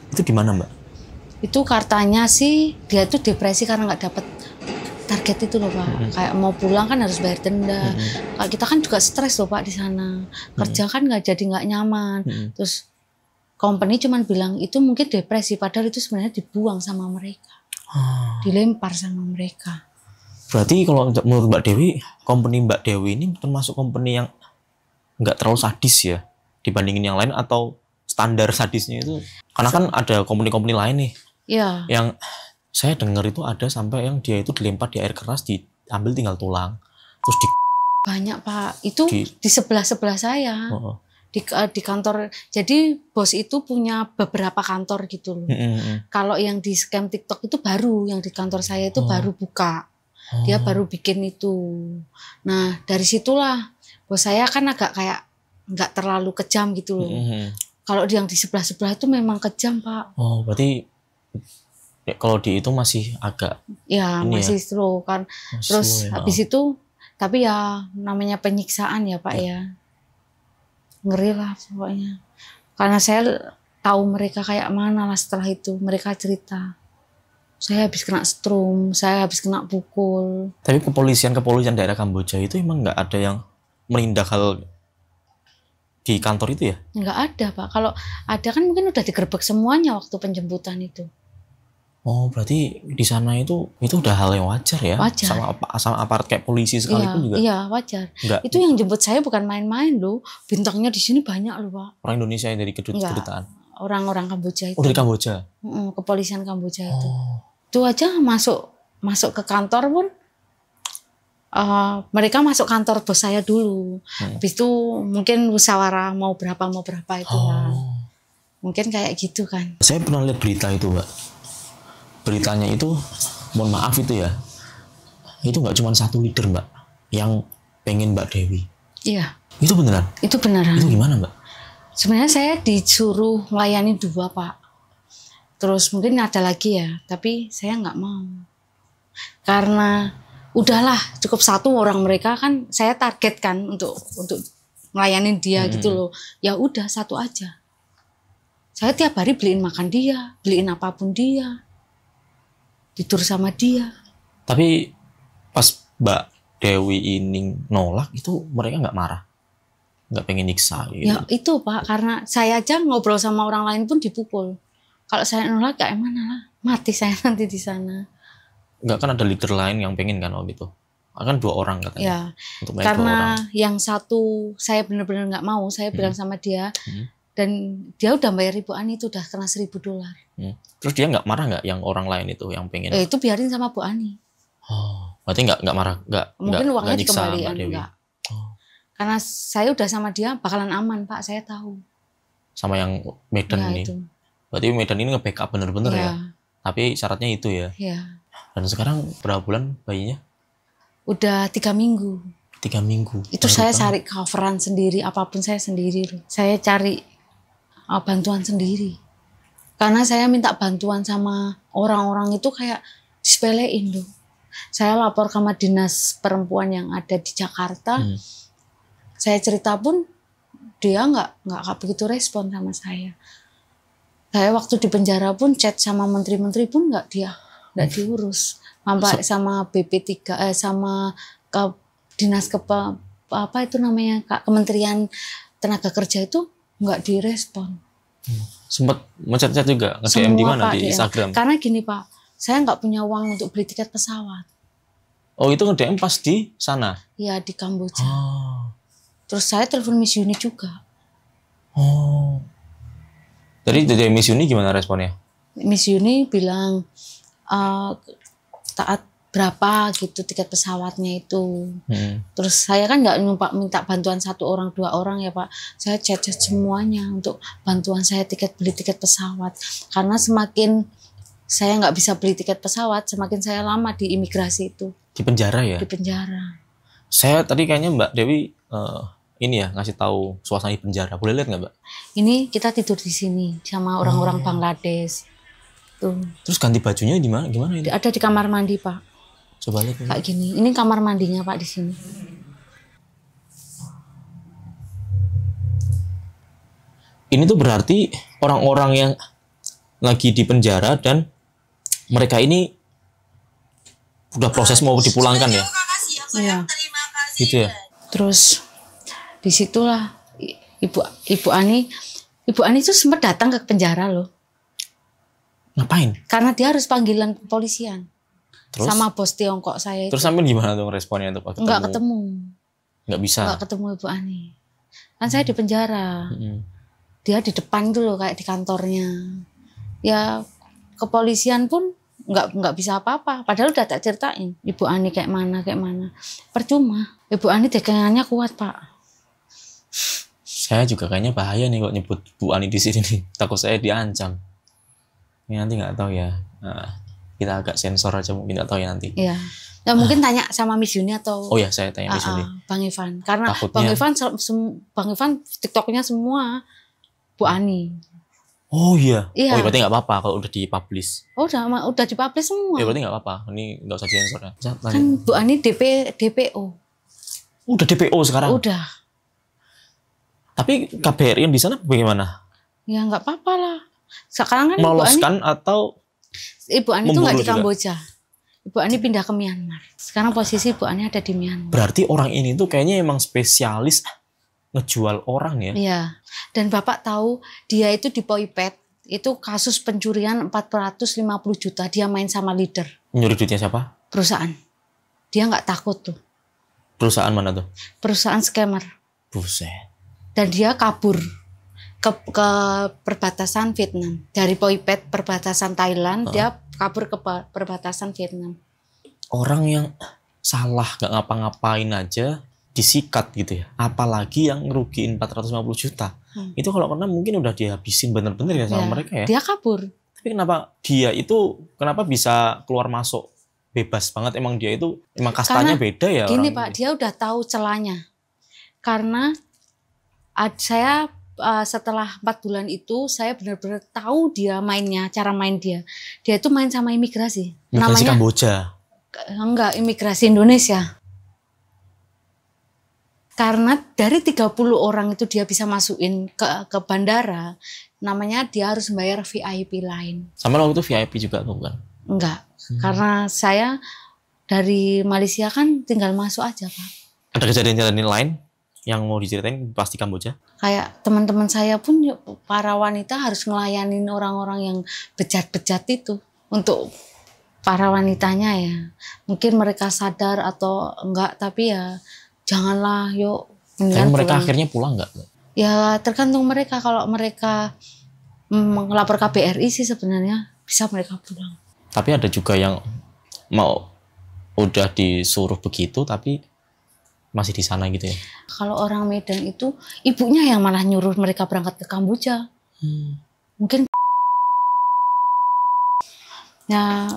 Itu di mana Mbak? Itu katanya sih dia tuh depresi karena nggak dapat target itu loh Pak. Kayak mau pulang kan harus bayar denda. Kita kan juga stres loh Pak di sana. Kerja kan nggak nyaman. Terus company cuman bilang itu mungkin depresi, padahal itu sebenarnya dibuang sama mereka. Dilempar sama mereka. Berarti kalau menurut Mbak Dewi, company Mbak Dewi ini termasuk company yang nggak terlalu sadis ya dibandingin yang lain, atau standar sadisnya itu? Karena kan ada company-company lain nih. Iya. Yang saya dengar itu ada sampai yang dia itu dilempar di air keras, diambil tinggal tulang. Terus banyak Pak. Itu di sebelah-sebelah saya. Di kantor, jadi bos itu punya beberapa kantor gitu loh. Kalau yang di scam TikTok itu baru, yang di kantor saya itu baru buka. Dia baru bikin itu. Nah dari situlah bos saya kan agak kayak nggak terlalu kejam gitu loh. Kalau yang di sebelah-sebelah itu memang kejam Pak. Oh berarti ya, kalau di itu masih agak. Ya masih slow kan. Terus habis itu, tapi ya namanya penyiksaan ya Pak ya. Ngeri lah pokoknya. Karena saya tahu mereka kayak mana lah setelah itu. Mereka cerita. Saya habis kena strum, saya habis kena pukul. Tapi kepolisian daerah Kamboja itu emang nggak ada yang menindak hal di kantor itu ya? Nggak ada Pak. Kalau ada kan mungkin udah digerebek semuanya waktu penjemputan itu. Oh berarti di sana itu udah hal yang wajar ya? Wajar. Sama aparat kayak polisi sekalipun juga? Iya wajar. Enggak. Itu yang jemput saya bukan main-main loh. Bintangnya di sini banyak loh Pak. Orang Indonesia yang dari kedutaan? Orang-orang Kamboja itu. Oh dari Kamboja? Kepolisian Kamboja itu. Itu aja masuk ke kantor pun. Mereka masuk kantor bos saya dulu. Habis itu mungkin musyawarah mau berapa itu lah. Mungkin kayak gitu kan. Saya pernah lihat berita itu, Mbak. Beritanya itu, mohon maaf itu ya, itu nggak cuma satu leader, Mbak, yang pengen Mbak Dewi. Iya. Itu beneran? Itu beneran. Itu gimana, Mbak? Sebenarnya saya disuruh melayani 2, Pak. Terus mungkin ada lagi ya, tapi saya nggak mau. Karena udahlah cukup 1 orang, mereka kan saya targetkan untuk melayani dia gitu loh. Ya udah 1 aja. Saya tiap hari beliin makan dia, beliin apapun dia, tidur sama dia. Tapi pas Mbak Dewi ini nolak, itu mereka nggak marah? Nggak pengen nyiksa gitu? Ya itu Pak, karena saya aja ngobrol sama orang lain pun dipukul. Kalau saya nolak kayak mana lah, mati saya nanti di sana. Nggak, kan ada leader lain yang pengen kan waktu itu? Kan 2 orang katanya. Ya, untuk karena yang 1 saya benar-benar nggak mau, saya bilang sama dia, dan dia udah bayar Ibu Ani, itu udah kena $1.000. Terus dia nggak marah nggak yang orang lain itu yang pengen? Itu biarin sama Bu Ani. Oh, berarti nggak marah, mungkin uangnya nyiksa dikembalikan, Mbak Dewi. enggak. Karena saya udah sama dia bakalan aman Pak, saya tahu. Sama yang Medan Ya, ini. itu. Berarti Medan ini nge-backup bener-bener ya. Tapi syaratnya itu ya. Ya. Dan sekarang berapa bulan bayinya? Udah 3 minggu. 3 minggu. Itu saya cari coveran sendiri, apapun saya sendiri loh. Saya cari bantuan sendiri. Karena saya minta bantuan sama orang-orang itu kayak disepelein loh. Saya lapor sama dinas perempuan yang ada di Jakarta. Saya cerita pun dia nggak begitu respon sama saya. Saya waktu di penjara pun chat sama menteri-menteri pun nggak diurus. Sampai sama BP3 sama dinas apa itu namanya Kementerian Tenaga Kerja itu nggak direspon. Sempat mencet-chat juga, nge-DM di mana? Di Instagram? Karena gini Pak, saya nggak punya uang untuk beli tiket pesawat. Oh, itu nge-DM pas di sana? Ya, di Kamboja. Terus saya telepon Miss Yuni juga. Jadi dari Miss Yuni gimana responnya? Miss Yuni bilang taat berapa gitu tiket pesawatnya itu. Terus saya kan nggak minta bantuan 1 orang 2 orang ya Pak. Saya chat semuanya untuk bantuan saya beli tiket pesawat. Karena semakin saya nggak bisa beli tiket pesawat, semakin saya lama di imigrasi itu. Di penjara ya? Di penjara. Saya tadi kayaknya Mbak Dewi ini ya ngasih tahu suasana di penjara. Boleh lihat nggak Mbak? Ini kita tidur di sini sama orang-orang Bangladesh. Tuh. Terus ganti bajunya di mana? Gimana ini? Ada di kamar mandi Pak. Coba lihat. Kayak gini. Ini kamar mandinya Pak di sini. Ini tuh berarti orang-orang yang lagi di penjara dan mereka ini udah proses mau dipulangkan ya? Iya. Gitu ya. Terus disitulah Ibu Ani itu sempat datang ke penjara loh. Ngapain? Karena dia harus panggilan kepolisian. Terus? Sama bos Tiongkok saya itu. Terus sampai gimana tuh responnya tuh Pak? Nggak ketemu. Nggak bisa? Nggak ketemu Ibu Ani. Kan saya di penjara. Dia di depan tuh loh kayak di kantornya. Ya kepolisian pun nggak bisa apa-apa. Padahal udah tak ceritain Ibu Ani kayak mana. Percuma. Ibu Ani dagangannya kuat Pak. Saya juga kayaknya bahaya nih kok nyebut Bu Ani di sini nih. Takut saya diancam. Ini nanti nggak tahu ya. Nah, kita agak sensor aja mungkin, nggak tahu ya nanti. Iya. Ya mungkin tanya sama Miss Yuni atau. Oh ya, saya tanya Miss Yuni. Bang Ivan. Karena takutnya, Bang Ivan TikToknya semua Bu Ani. Oh iya. Iya. Oh berarti nggak apa-apa kalau udah dipublish. Oh udah dipublish semua. Ya berarti nggak apa-apa. Ini nggak usah sensor ya. Kan Bu Ani DPO. Udah DPO sekarang. Udah. Tapi KBRI yang di sana bagaimana? Ya nggak apa-apa lah. Sekarang kan meloloskan atau Ibu Ani itu nggak di Kamboja. Ibu Ani pindah ke Myanmar. Sekarang posisi Ibu Ani ada di Myanmar. Berarti orang ini tuh kayaknya emang spesialis ngejual orang ya? Iya. Dan Bapak tahu dia itu di Poipet itu kasus pencurian 450 juta. Dia main sama leader. Nyuri duitnya siapa? Perusahaan. Dia nggak takut tuh. Perusahaan mana tuh? Perusahaan scammer. Buset. Dan dia kabur ke perbatasan Vietnam. Dari Poipet perbatasan Thailand, dia kabur ke perbatasan Vietnam. Orang yang salah gak ngapa-ngapain aja disikat gitu ya. Apalagi yang ngerugiin 450 juta. Itu kalau kena mungkin udah dihabisin bener-bener ya sama mereka ya. Dia kabur. Tapi kenapa bisa keluar masuk bebas banget? Emang dia itu emang kastanya beda ya? Gini Pak, dia udah tahu celahnya. Karena saya setelah 4 bulan itu saya benar-benar tahu dia mainnya, cara main dia. Dia itu main sama imigrasi. Imigrasi namanya Kamboja. Enggak, imigrasi Indonesia. Karena dari 30 orang itu dia bisa masukin ke bandara, namanya dia harus bayar VIP lain. Sama waktu itu VIP juga tuh bukan? Enggak, karena saya dari Malaysia kan tinggal masuk aja Pak. Ada kejadian-kejadian lain yang mau diceritain pasti Kamboja? Kayak teman-teman saya pun para wanita harus ngelayanin orang-orang yang bejat-bejat itu untuk para wanitanya ya. Mungkin mereka sadar atau enggak, tapi ya janganlah, yuk. Tapi mereka akhirnya pulang nggak? Ya tergantung mereka. Kalau mereka melapor KBRI sih sebenarnya bisa mereka pulang. Tapi ada juga yang mau udah disuruh begitu tapi masih di sana gitu ya? Kalau orang Medan itu ibunya yang malah nyuruh mereka berangkat ke Kamboja. Mungkin ya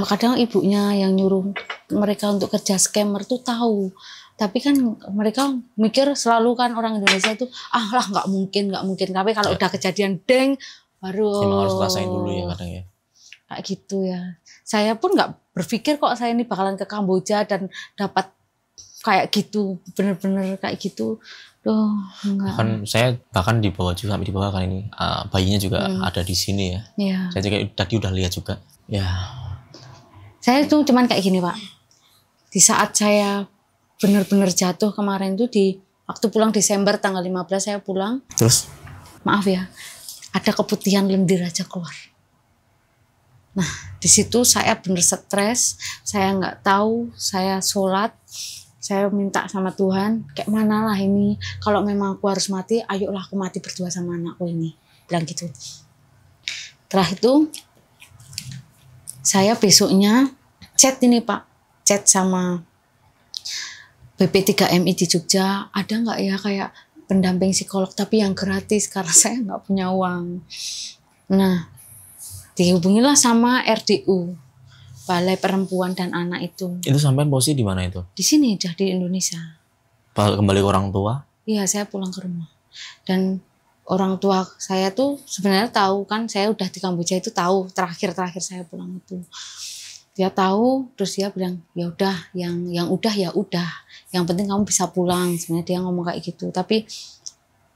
kadang ibunya yang nyuruh mereka untuk kerja scammer tuh tahu. Tapi kan mereka mikir selalu kan orang Indonesia itu lah nggak mungkin. Tapi kalau udah kejadian deng baru emang harus rasain dulu ya kadang ya. Kayak gitu ya. Saya pun nggak berpikir kok saya ini bakalan ke Kamboja dan dapat kayak gitu, bener-bener kayak gitu. Enggak. Bahkan dibawa juga sampai dibawa kan ini bayinya juga ada di sini ya. Iya. Saya juga tadi udah lihat juga. Ya. Saya tuh cuman kayak gini Pak. Di saat saya benar-benar jatuh kemarin tuh di waktu pulang Desember tanggal 15 saya pulang. Terus? Maaf ya, ada keputihan lendir aja keluar. Nah di situ saya bener stres, saya nggak tahu, saya sholat, saya minta sama Tuhan, kayak mana lah ini, kalau memang aku harus mati, ayolah aku mati berdua sama anakku ini, bilang gitu. Setelah itu saya besoknya chat ini Pak, chat sama BP3MI di Jogja, ada nggak ya kayak pendamping psikolog tapi yang gratis karena saya nggak punya uang. Nah, dihubungilah sama RDU, Balai Perempuan dan Anak itu. Itu sampai posisi di mana itu? Di sini, di Indonesia. Kembali ke orang tua? Iya, saya pulang ke rumah. Dan orang tua saya tuh sebenarnya tahu kan, saya udah di Kamboja itu tahu terakhir saya pulang itu. Dia tahu, terus dia bilang ya udah, yang udah ya udah, yang penting kamu bisa pulang. Sebenarnya dia ngomong kayak gitu, tapi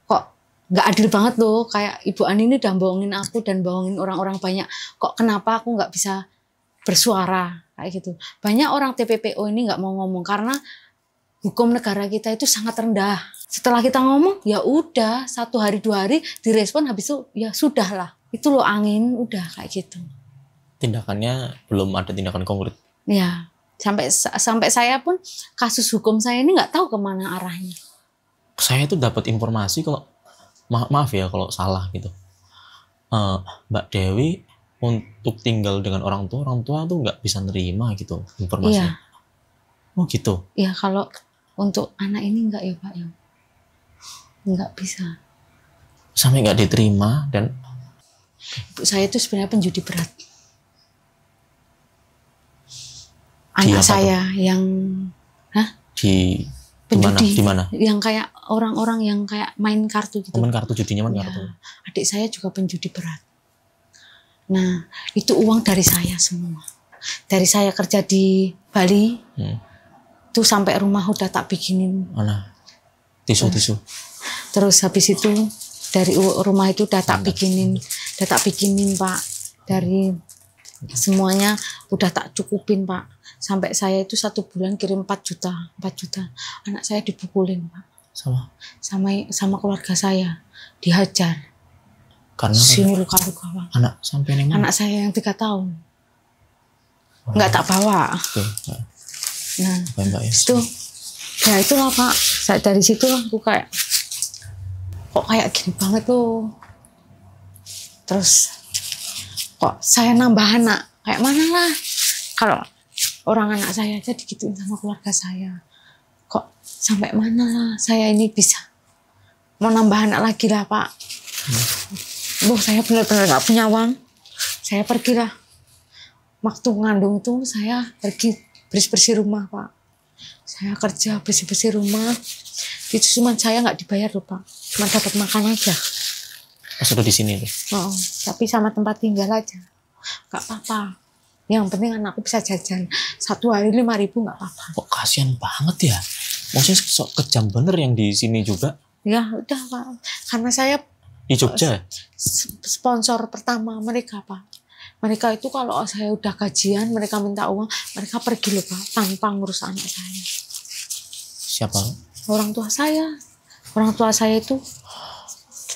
kok nggak adil banget loh, kayak Ibu Ani ini udah bohongin aku dan bohongin orang-orang banyak, kok kenapa aku nggak bisa bersuara kayak gitu. Banyak orang TPPO ini nggak mau ngomong karena hukum negara kita itu sangat rendah. Setelah kita ngomong ya udah 1 hari 2 hari direspon, habis itu ya sudah lah, itu loh angin, udah kayak gitu. Tindakannya belum ada tindakan konkret. Ya, sampai saya pun kasus hukum saya ini nggak tahu kemana arahnya. Saya tuh dapat informasi kalau maaf ya kalau salah gitu. Mbak Dewi untuk tinggal dengan orang tua tuh nggak bisa nerima gitu informasinya. Iya. Oh gitu. Iya, kalau untuk anak ini nggak ya Pak ya, nggak bisa. Sampai nggak diterima. Dan ibu saya itu sebenarnya penjudi berat. Anak saya tuh? Yang di mana? Yang kayak orang-orang yang kayak main kartu gitu. Main kartu, judinya main kartu. Adik saya juga penjudi berat. Nah, itu uang dari saya semua. Dari saya kerja di Bali, tuh sampai rumah udah tak bikinin. Mana? Tisu. Terus habis itu dari rumah itu udah tak bikinin Pak. Dari semuanya udah tak cukupin Pak. Sampai saya itu 1 bulan kirim 4 juta. Anak saya dipukulin Pak. Sama keluarga saya. Dihajar. Karena sini luka-luka Pak. Anak saya yang 3 tahun. Nggak tak bawa. Nah, itu ya itulah Pak. Dari situ aku kayak kok kayak gini banget tuh. Terus kok saya nambah anak, kayak mana lah kalau orang anak saya aja digituin sama keluarga saya, kok sampai mana lah saya ini bisa mau nambah anak lagi lah Pak. Bu, saya benar-benar nggak punya uang. Saya pergi lah. Waktu ngandung itu saya pergi bersih-bersih rumah Pak. Saya kerja bersih-bersih rumah. Itu cuma saya nggak dibayar loh Pak. Cuma dapat makan aja. Sudah di sini tuh. Oh, tapi sama tempat tinggal aja. Nggak apa-apa. Yang penting anakku bisa jajan. 1 hari 5.000 nggak apa-apa. Kok kasihan banget ya. Maksudnya sok kejam bener yang di sini juga. Ya udah Pak. Karena saya Di Jogja. sponsor pertama mereka Pak. Mereka itu kalau saya udah gajian, mereka minta uang, mereka pergi loh Pak, tanpa ngurus anak saya. Siapa? Orang tua saya. Orang tua saya itu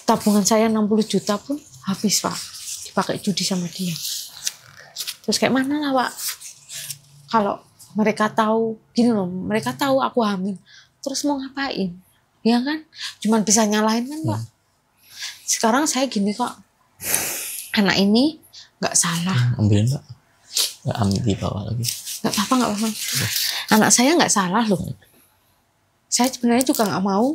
tabungan saya 60 juta pun habis Pak. Dipakai judi sama dia. Terus kayak mana lah Pak? Kalau mereka tahu, gini loh, mereka tahu aku hamil. Terus mau ngapain? Ya kan? Cuman bisa nyalahin kan Pak. Sekarang saya gini kok. Anak ini nggak salah. Ambilin Pak. Nggak ambil di bawah lagi. Nggak apa-apa. Anak saya nggak salah loh. Saya sebenarnya juga nggak mau.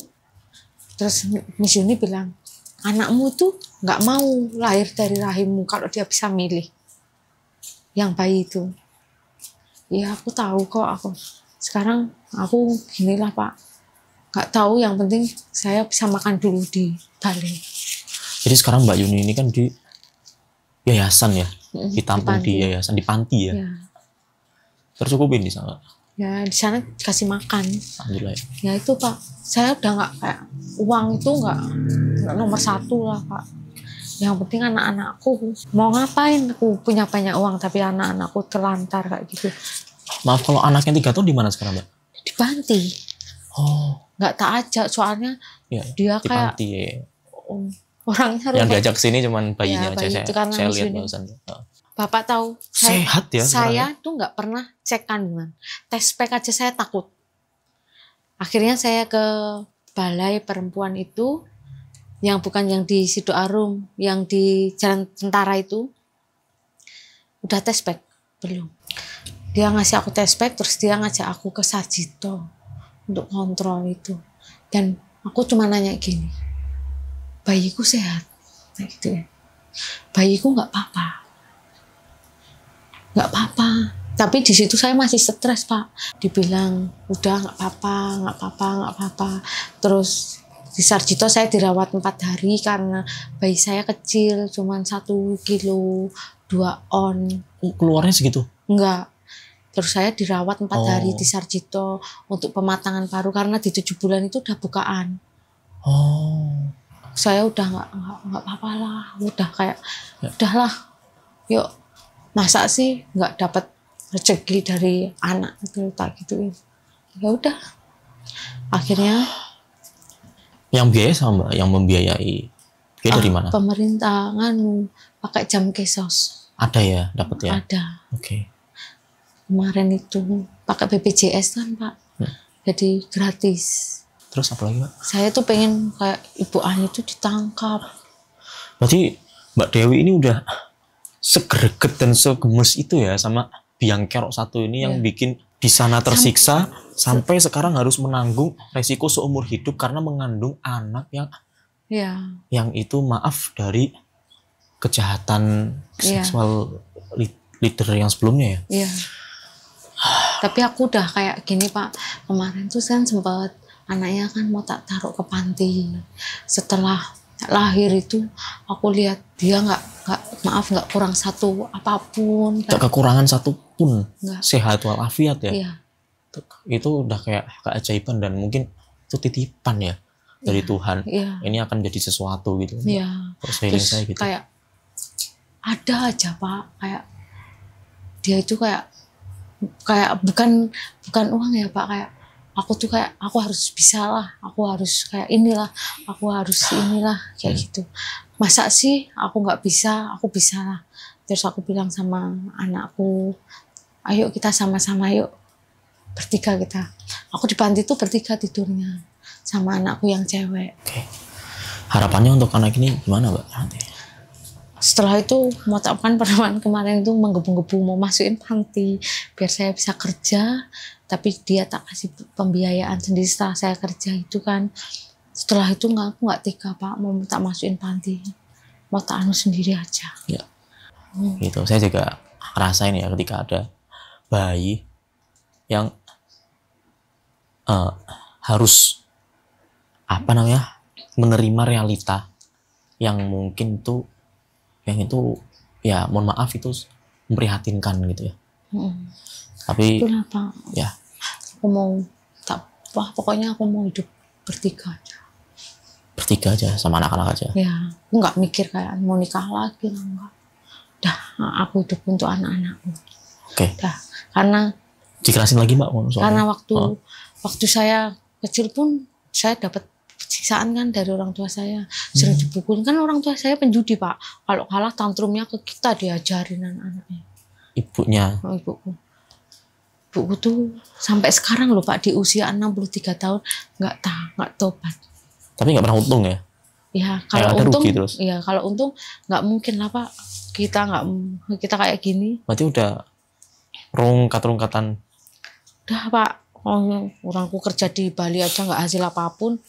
Terus Miss Yuni bilang, anakmu itu nggak mau lahir dari rahimmu kalau dia bisa milih. Yang bayi itu. Ya aku tahu kok aku. Sekarang aku ginilah Pak. Nggak tahu, yang penting saya bisa makan dulu di Bali. Jadi sekarang Mbak Yuni ini kan di yayasan ya, ditampung di yayasan, di panti ya. Tercukupin di sana. Ya di sana dikasih makan. Alhamdulillah ya. Ya itu Pak, saya udah nggak kayak uang itu nggak nomor 1 lah Pak. Yang penting anak-anakku mau ngapain, aku punya banyak uang tapi anak-anakku terlantar kayak gitu. Maaf kalau anaknya 3 tahun di mana sekarang Mbak? Di panti. Oh. Nggak tak ajak soalnya Ya, dia di kayak panti ya. orangnya Yang rumah. diajak ke sini cuman bayinya Ya, aja. bayi itu karena Saya Miss lihat Yuni. barusan. Bapak tahu, Sehat ya saya tuh nggak pernah cek kandungan. Tes pack aja saya takut. Akhirnya saya ke balai perempuan itu, yang bukan yang di Sidoarum, yang di Jalan Tentara itu, udah tes pack belum. Dia ngasih aku tes pack, terus dia ngajak aku ke Sarjito untuk kontrol itu. Dan aku cuma nanya gini, bayiku sehat, kayak gitu ya. Bayiku nggak apa-apa. Nggak apa-apa. Tapi di situ saya masih stres Pak. Dibilang udah nggak apa-apa. Terus di Sarjito saya dirawat 4 hari karena bayi saya kecil, cuman 1 kilo 2 on. Keluarnya segitu? Enggak. Terus saya dirawat 4 hari di Sarjito untuk pematangan paru karena di 7 bulan itu udah bukaan. Saya udah nggak apa-apa lah, udah kayak udahlah, yuk masa sih nggak dapat rezeki dari anak itu tak gituin. Ya udah, akhirnya yang biaya sama Mbak, yang membiayai dia dari mana? Pemerintah pakai jam kesos. Ada ya, dapat ya? Ada. Oke. Kemarin itu pakai BPJS kan Pak, jadi gratis. Terus apa lagi Mbak? Saya tuh pengen kayak Ibu Ani itu ditangkap. Berarti Mbak Dewi ini udah segreget dan segemes itu ya sama biang kerok satu ini yang bikin di sana tersiksa sampai sekarang harus menanggung resiko seumur hidup karena mengandung anak yang itu maaf dari kejahatan seksual leader yang sebelumnya ya. Iya. Tapi aku udah kayak gini Pak, kemarin tuh kan sempat anaknya kan mau tak taruh ke panti. Setelah lahir itu aku lihat dia nggak kurang satu apapun. Gak kekurangan satu pun. Enggak. Sehat walafiat ya. Iya. Itu udah kayak keajaiban dan mungkin itu titipan ya dari Tuhan. Iya. Ini akan jadi sesuatu gitu. Iya. Terus saya gitu. Kayak ada aja Pak, kayak dia itu kayak bukan uang ya Pak, kayak aku tuh kayak aku harus bisa lah, aku harus kayak inilah, aku harus inilah kayak gitu. Masa sih aku nggak bisa, aku bisa lah. Terus aku bilang sama anakku, ayo kita sama-sama yuk bertiga kita. Aku di panti tuh bertiga tidurnya sama anakku yang cewek. Oke. Harapannya untuk anak ini gimana Mbak nanti? Setelah itu mau tahukan perempuan kemarin itu menggebu-gebu mau masukin panti biar saya bisa kerja, tapi dia tak kasih pembiayaan sendiri. Setelah saya kerja itu kan Setelah itu aku nggak tega Pak, mau tak masukin panti, mau tak anu sendiri aja. Ya. Gitu. Saya juga rasain ya ketika ada bayi yang harus apa namanya menerima realita yang mungkin itu ya mohon maaf itu memprihatinkan gitu ya. Tapi itulah Pak, ya aku mau pokoknya aku mau hidup bertiga aja sama anak-anak aja. ya. Aku nggak mikir kayak mau nikah lagi lah, enggak. Dah, aku hidup untuk anak-anakku. Oke. Dah, karena Dijelasin lagi Mbak soalnya. Karena waktu saya kecil pun saya dapat siksaan kan dari orang tua saya, sering dipukulin kan. Orang tua saya penjudi Pak, kalau kalah tantrumnya ke kita diajarin anak-anaknya. Ibunya? Ibuku tuh sampai sekarang loh Pak, di usia 63 tahun nggak tobat. Tapi nggak pernah untung ya? Ya kalau untung, terus. Ya kalau untung nggak mungkin lah Pak, kita kayak gini. Berarti udah rungkatan. Udah Pak, orangku kerja di Bali aja nggak hasil apapun.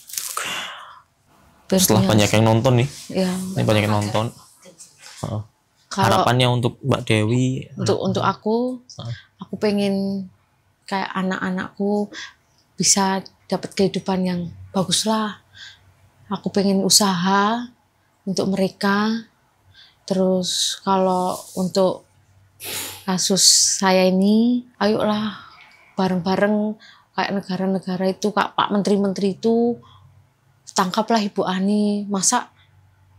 Setelah banyak yang nonton nih, ya, ini banyak yang nonton. Harapannya untuk Mbak Dewi? Untuk aku pengen kayak anak-anakku bisa dapat kehidupan yang bagus lah. Aku pengen usaha untuk mereka. Terus kalau untuk kasus saya ini, ayolah bareng-bareng kayak negara-negara itu, Kak, Pak Menteri-Menteri itu, tangkaplah Ibu Ani. Masa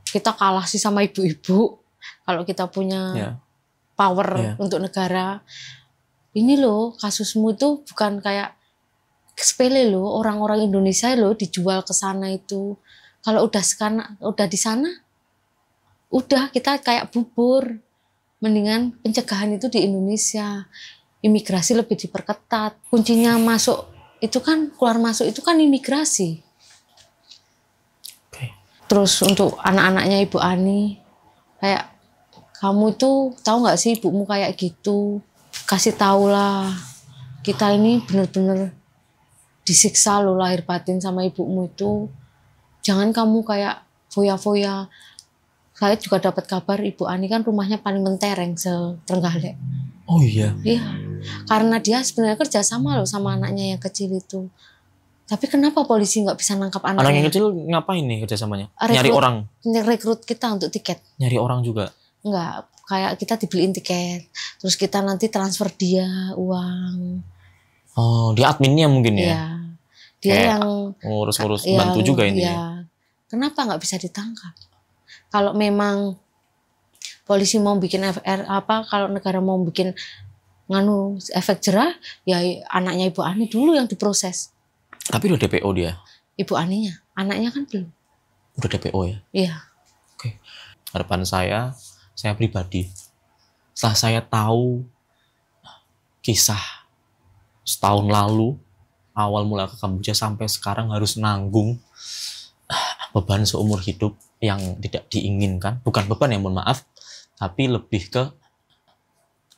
kita kalah sih sama ibu-ibu kalau kita punya power untuk negara. Ini loh, kasusmu itu bukan kayak sepele loh, orang-orang Indonesia loh dijual ke sana itu. Kalau udah di sana, udah kita kayak bubur. Mendingan pencegahan itu di Indonesia. Imigrasi lebih diperketat. Kuncinya masuk itu kan, keluar masuk itu kan imigrasi. Terus untuk anak-anaknya Ibu Ani, kayak kamu itu tahu nggak sih ibumu kayak gitu? Kasih tahu lah, kita ini bener-bener disiksa loh lahir batin sama ibumu itu. Jangan kamu kayak foya-foya. Saya juga dapat kabar Ibu Ani kan rumahnya paling mentereng se-Trenggalek. Oh iya? Iya, karena dia sebenarnya kerja sama loh sama anaknya yang kecil itu. Tapi kenapa polisi nggak bisa nangkap anaknya? Anak yang kecil ngapain nih kerjasamanya? Nyari orang? Rekrut kita untuk tiket. Nyari orang juga? Enggak, kayak kita dibeliin tiket. Terus kita nanti transfer dia uang. Oh, dia adminnya mungkin ya? Iya. Dia kayak yang ngurus-ngurus, bantu juga intinya. Iya. Kenapa nggak bisa ditangkap? Kalau memang polisi mau bikin kalau negara mau bikin efek jerah, ya anaknya Ibu Ani dulu yang diproses. Tapi udah DPO dia? Ibu Aninya, anaknya kan belum. Udah DPO ya? Iya. Oke. Harapan saya pribadi, setelah saya tahu kisah setahun lalu, awal mula ke Kamboja sampai sekarang harus nanggung beban seumur hidup yang tidak diinginkan. Bukan beban yang mohon maaf, tapi lebih ke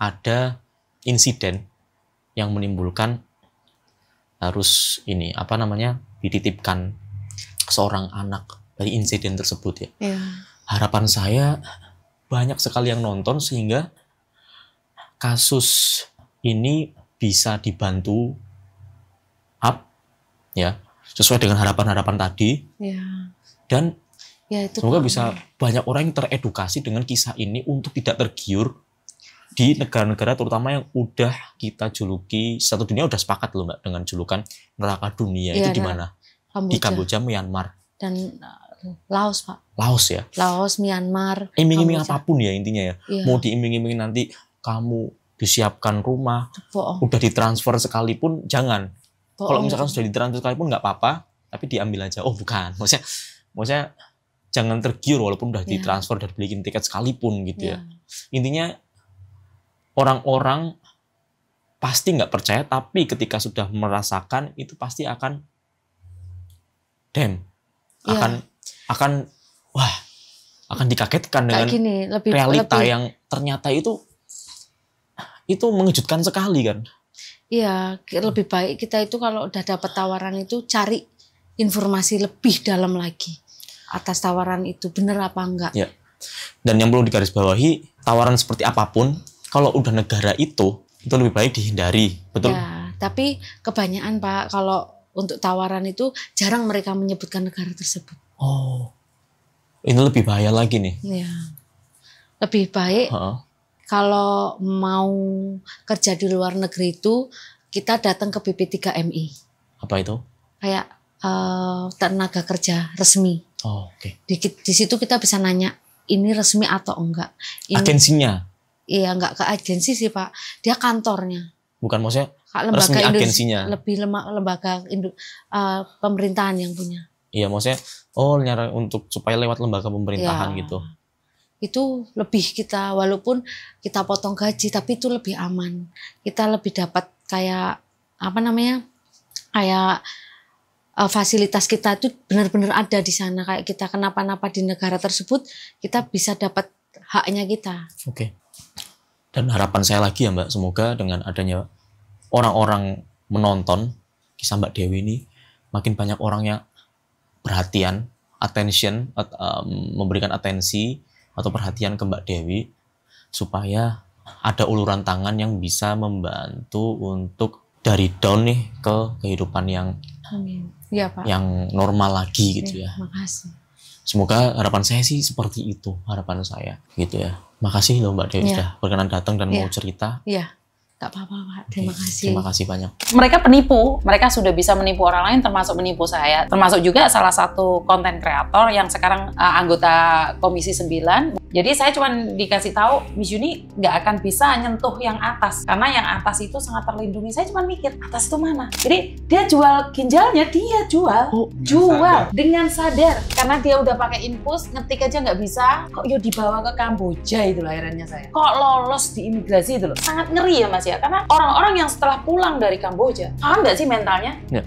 ada insiden yang menimbulkan harus dititipkan seorang anak dari insiden tersebut ya. Iya. Harapan saya banyak sekali yang nonton sehingga kasus ini bisa dibantu up ya sesuai dengan harapan-harapan tadi. Iya. Dan itu semoga bisa banyak orang yang teredukasi dengan kisah ini untuk tidak tergiur di negara-negara terutama yang udah kita juluki, satu dunia udah sepakat loh Mbak dengan julukan neraka dunia. Itu di mana? Di Kamboja, Myanmar dan Laos Pak. Laos ya? Laos, Myanmar. Iming-iming apapun ya intinya ya. Iya. Mau diiming-iming nanti kamu disiapkan rumah, udah ditransfer sekalipun jangan. Kalau misalkan sudah ditransfer sekalipun nggak apa-apa, tapi diambil aja. Oh bukan, maksudnya jangan tergiur walaupun udah ditransfer, udah dibeliin tiket sekalipun gitu ya. Intinya orang-orang pasti nggak percaya, tapi ketika sudah merasakan itu pasti akan akan dikagetkan dengan realita yang ternyata itu mengejutkan sekali kan. Iya, lebih baik kita itu kalau udah dapat tawaran itu cari informasi lebih dalam lagi atas tawaran itu bener apa enggak. Ya. Dan yang perlu digarisbawahi, tawaran seperti apapun, kalau udah negara itu lebih baik dihindari, betul? Ya, tapi kebanyakan Pak, kalau untuk tawaran itu jarang mereka menyebutkan negara tersebut. Oh, ini lebih bahaya lagi nih. Ya, lebih baik kalau mau kerja di luar negeri itu kita datang ke BP3MI. Apa itu? Kayak tenaga kerja resmi. Oh, oke. Di situ kita bisa nanya ini resmi atau enggak. Ini, agensinya? Iya, enggak ke agensi sih Pak. Dia kantornya. Bukan, maksudnya lembaga resmi agensinya? Lebih lembaga pemerintahan yang punya. Iya, maksudnya nyara untuk supaya lewat lembaga pemerintahan ya, gitu. Itu lebih kita, walaupun kita potong gaji, tapi itu lebih aman. Kita lebih dapat kayak kayak fasilitas kita itu benar-benar ada di sana. Kayak kita kenapa-napa di negara tersebut, kita bisa dapat haknya kita. Oke. Dan harapan saya lagi ya Mbak, semoga dengan adanya orang-orang menonton kisah Mbak Dewi ini, makin banyak orang yang perhatian, attention, memberikan atensi atau perhatian ke Mbak Dewi, supaya ada uluran tangan yang bisa membantu untuk dari down nih ke kehidupan yang ya, Pak, yang normal lagi gitu ya. Makasih. Semoga harapan saya sih seperti itu, harapan saya gitu ya. Makasih loh Mbak Dewi sudah berkenan datang dan mau cerita. Iya. Gak apa-apa Pak, terima kasih. Terima kasih banyak. Mereka penipu, mereka sudah bisa menipu orang lain termasuk menipu saya. Termasuk juga salah satu konten kreator yang sekarang anggota Komisi 9. Jadi saya cuma dikasih tahu, Miss Yuni nggak akan bisa nyentuh yang atas. Karena yang atas itu sangat terlindungi. Saya cuma mikir, atas itu mana? Jadi dia jual ginjalnya, dia jual. Dengan sadar. Karena dia udah pakai infus, ngetik aja nggak bisa. Kok yo dibawa ke Kamboja itu lahirannya saya. Kok lolos di imigrasi itu loh. Sangat ngeri ya Mas ya. Karena orang-orang yang setelah pulang dari Kamboja, paham nggak sih mentalnya? Ya.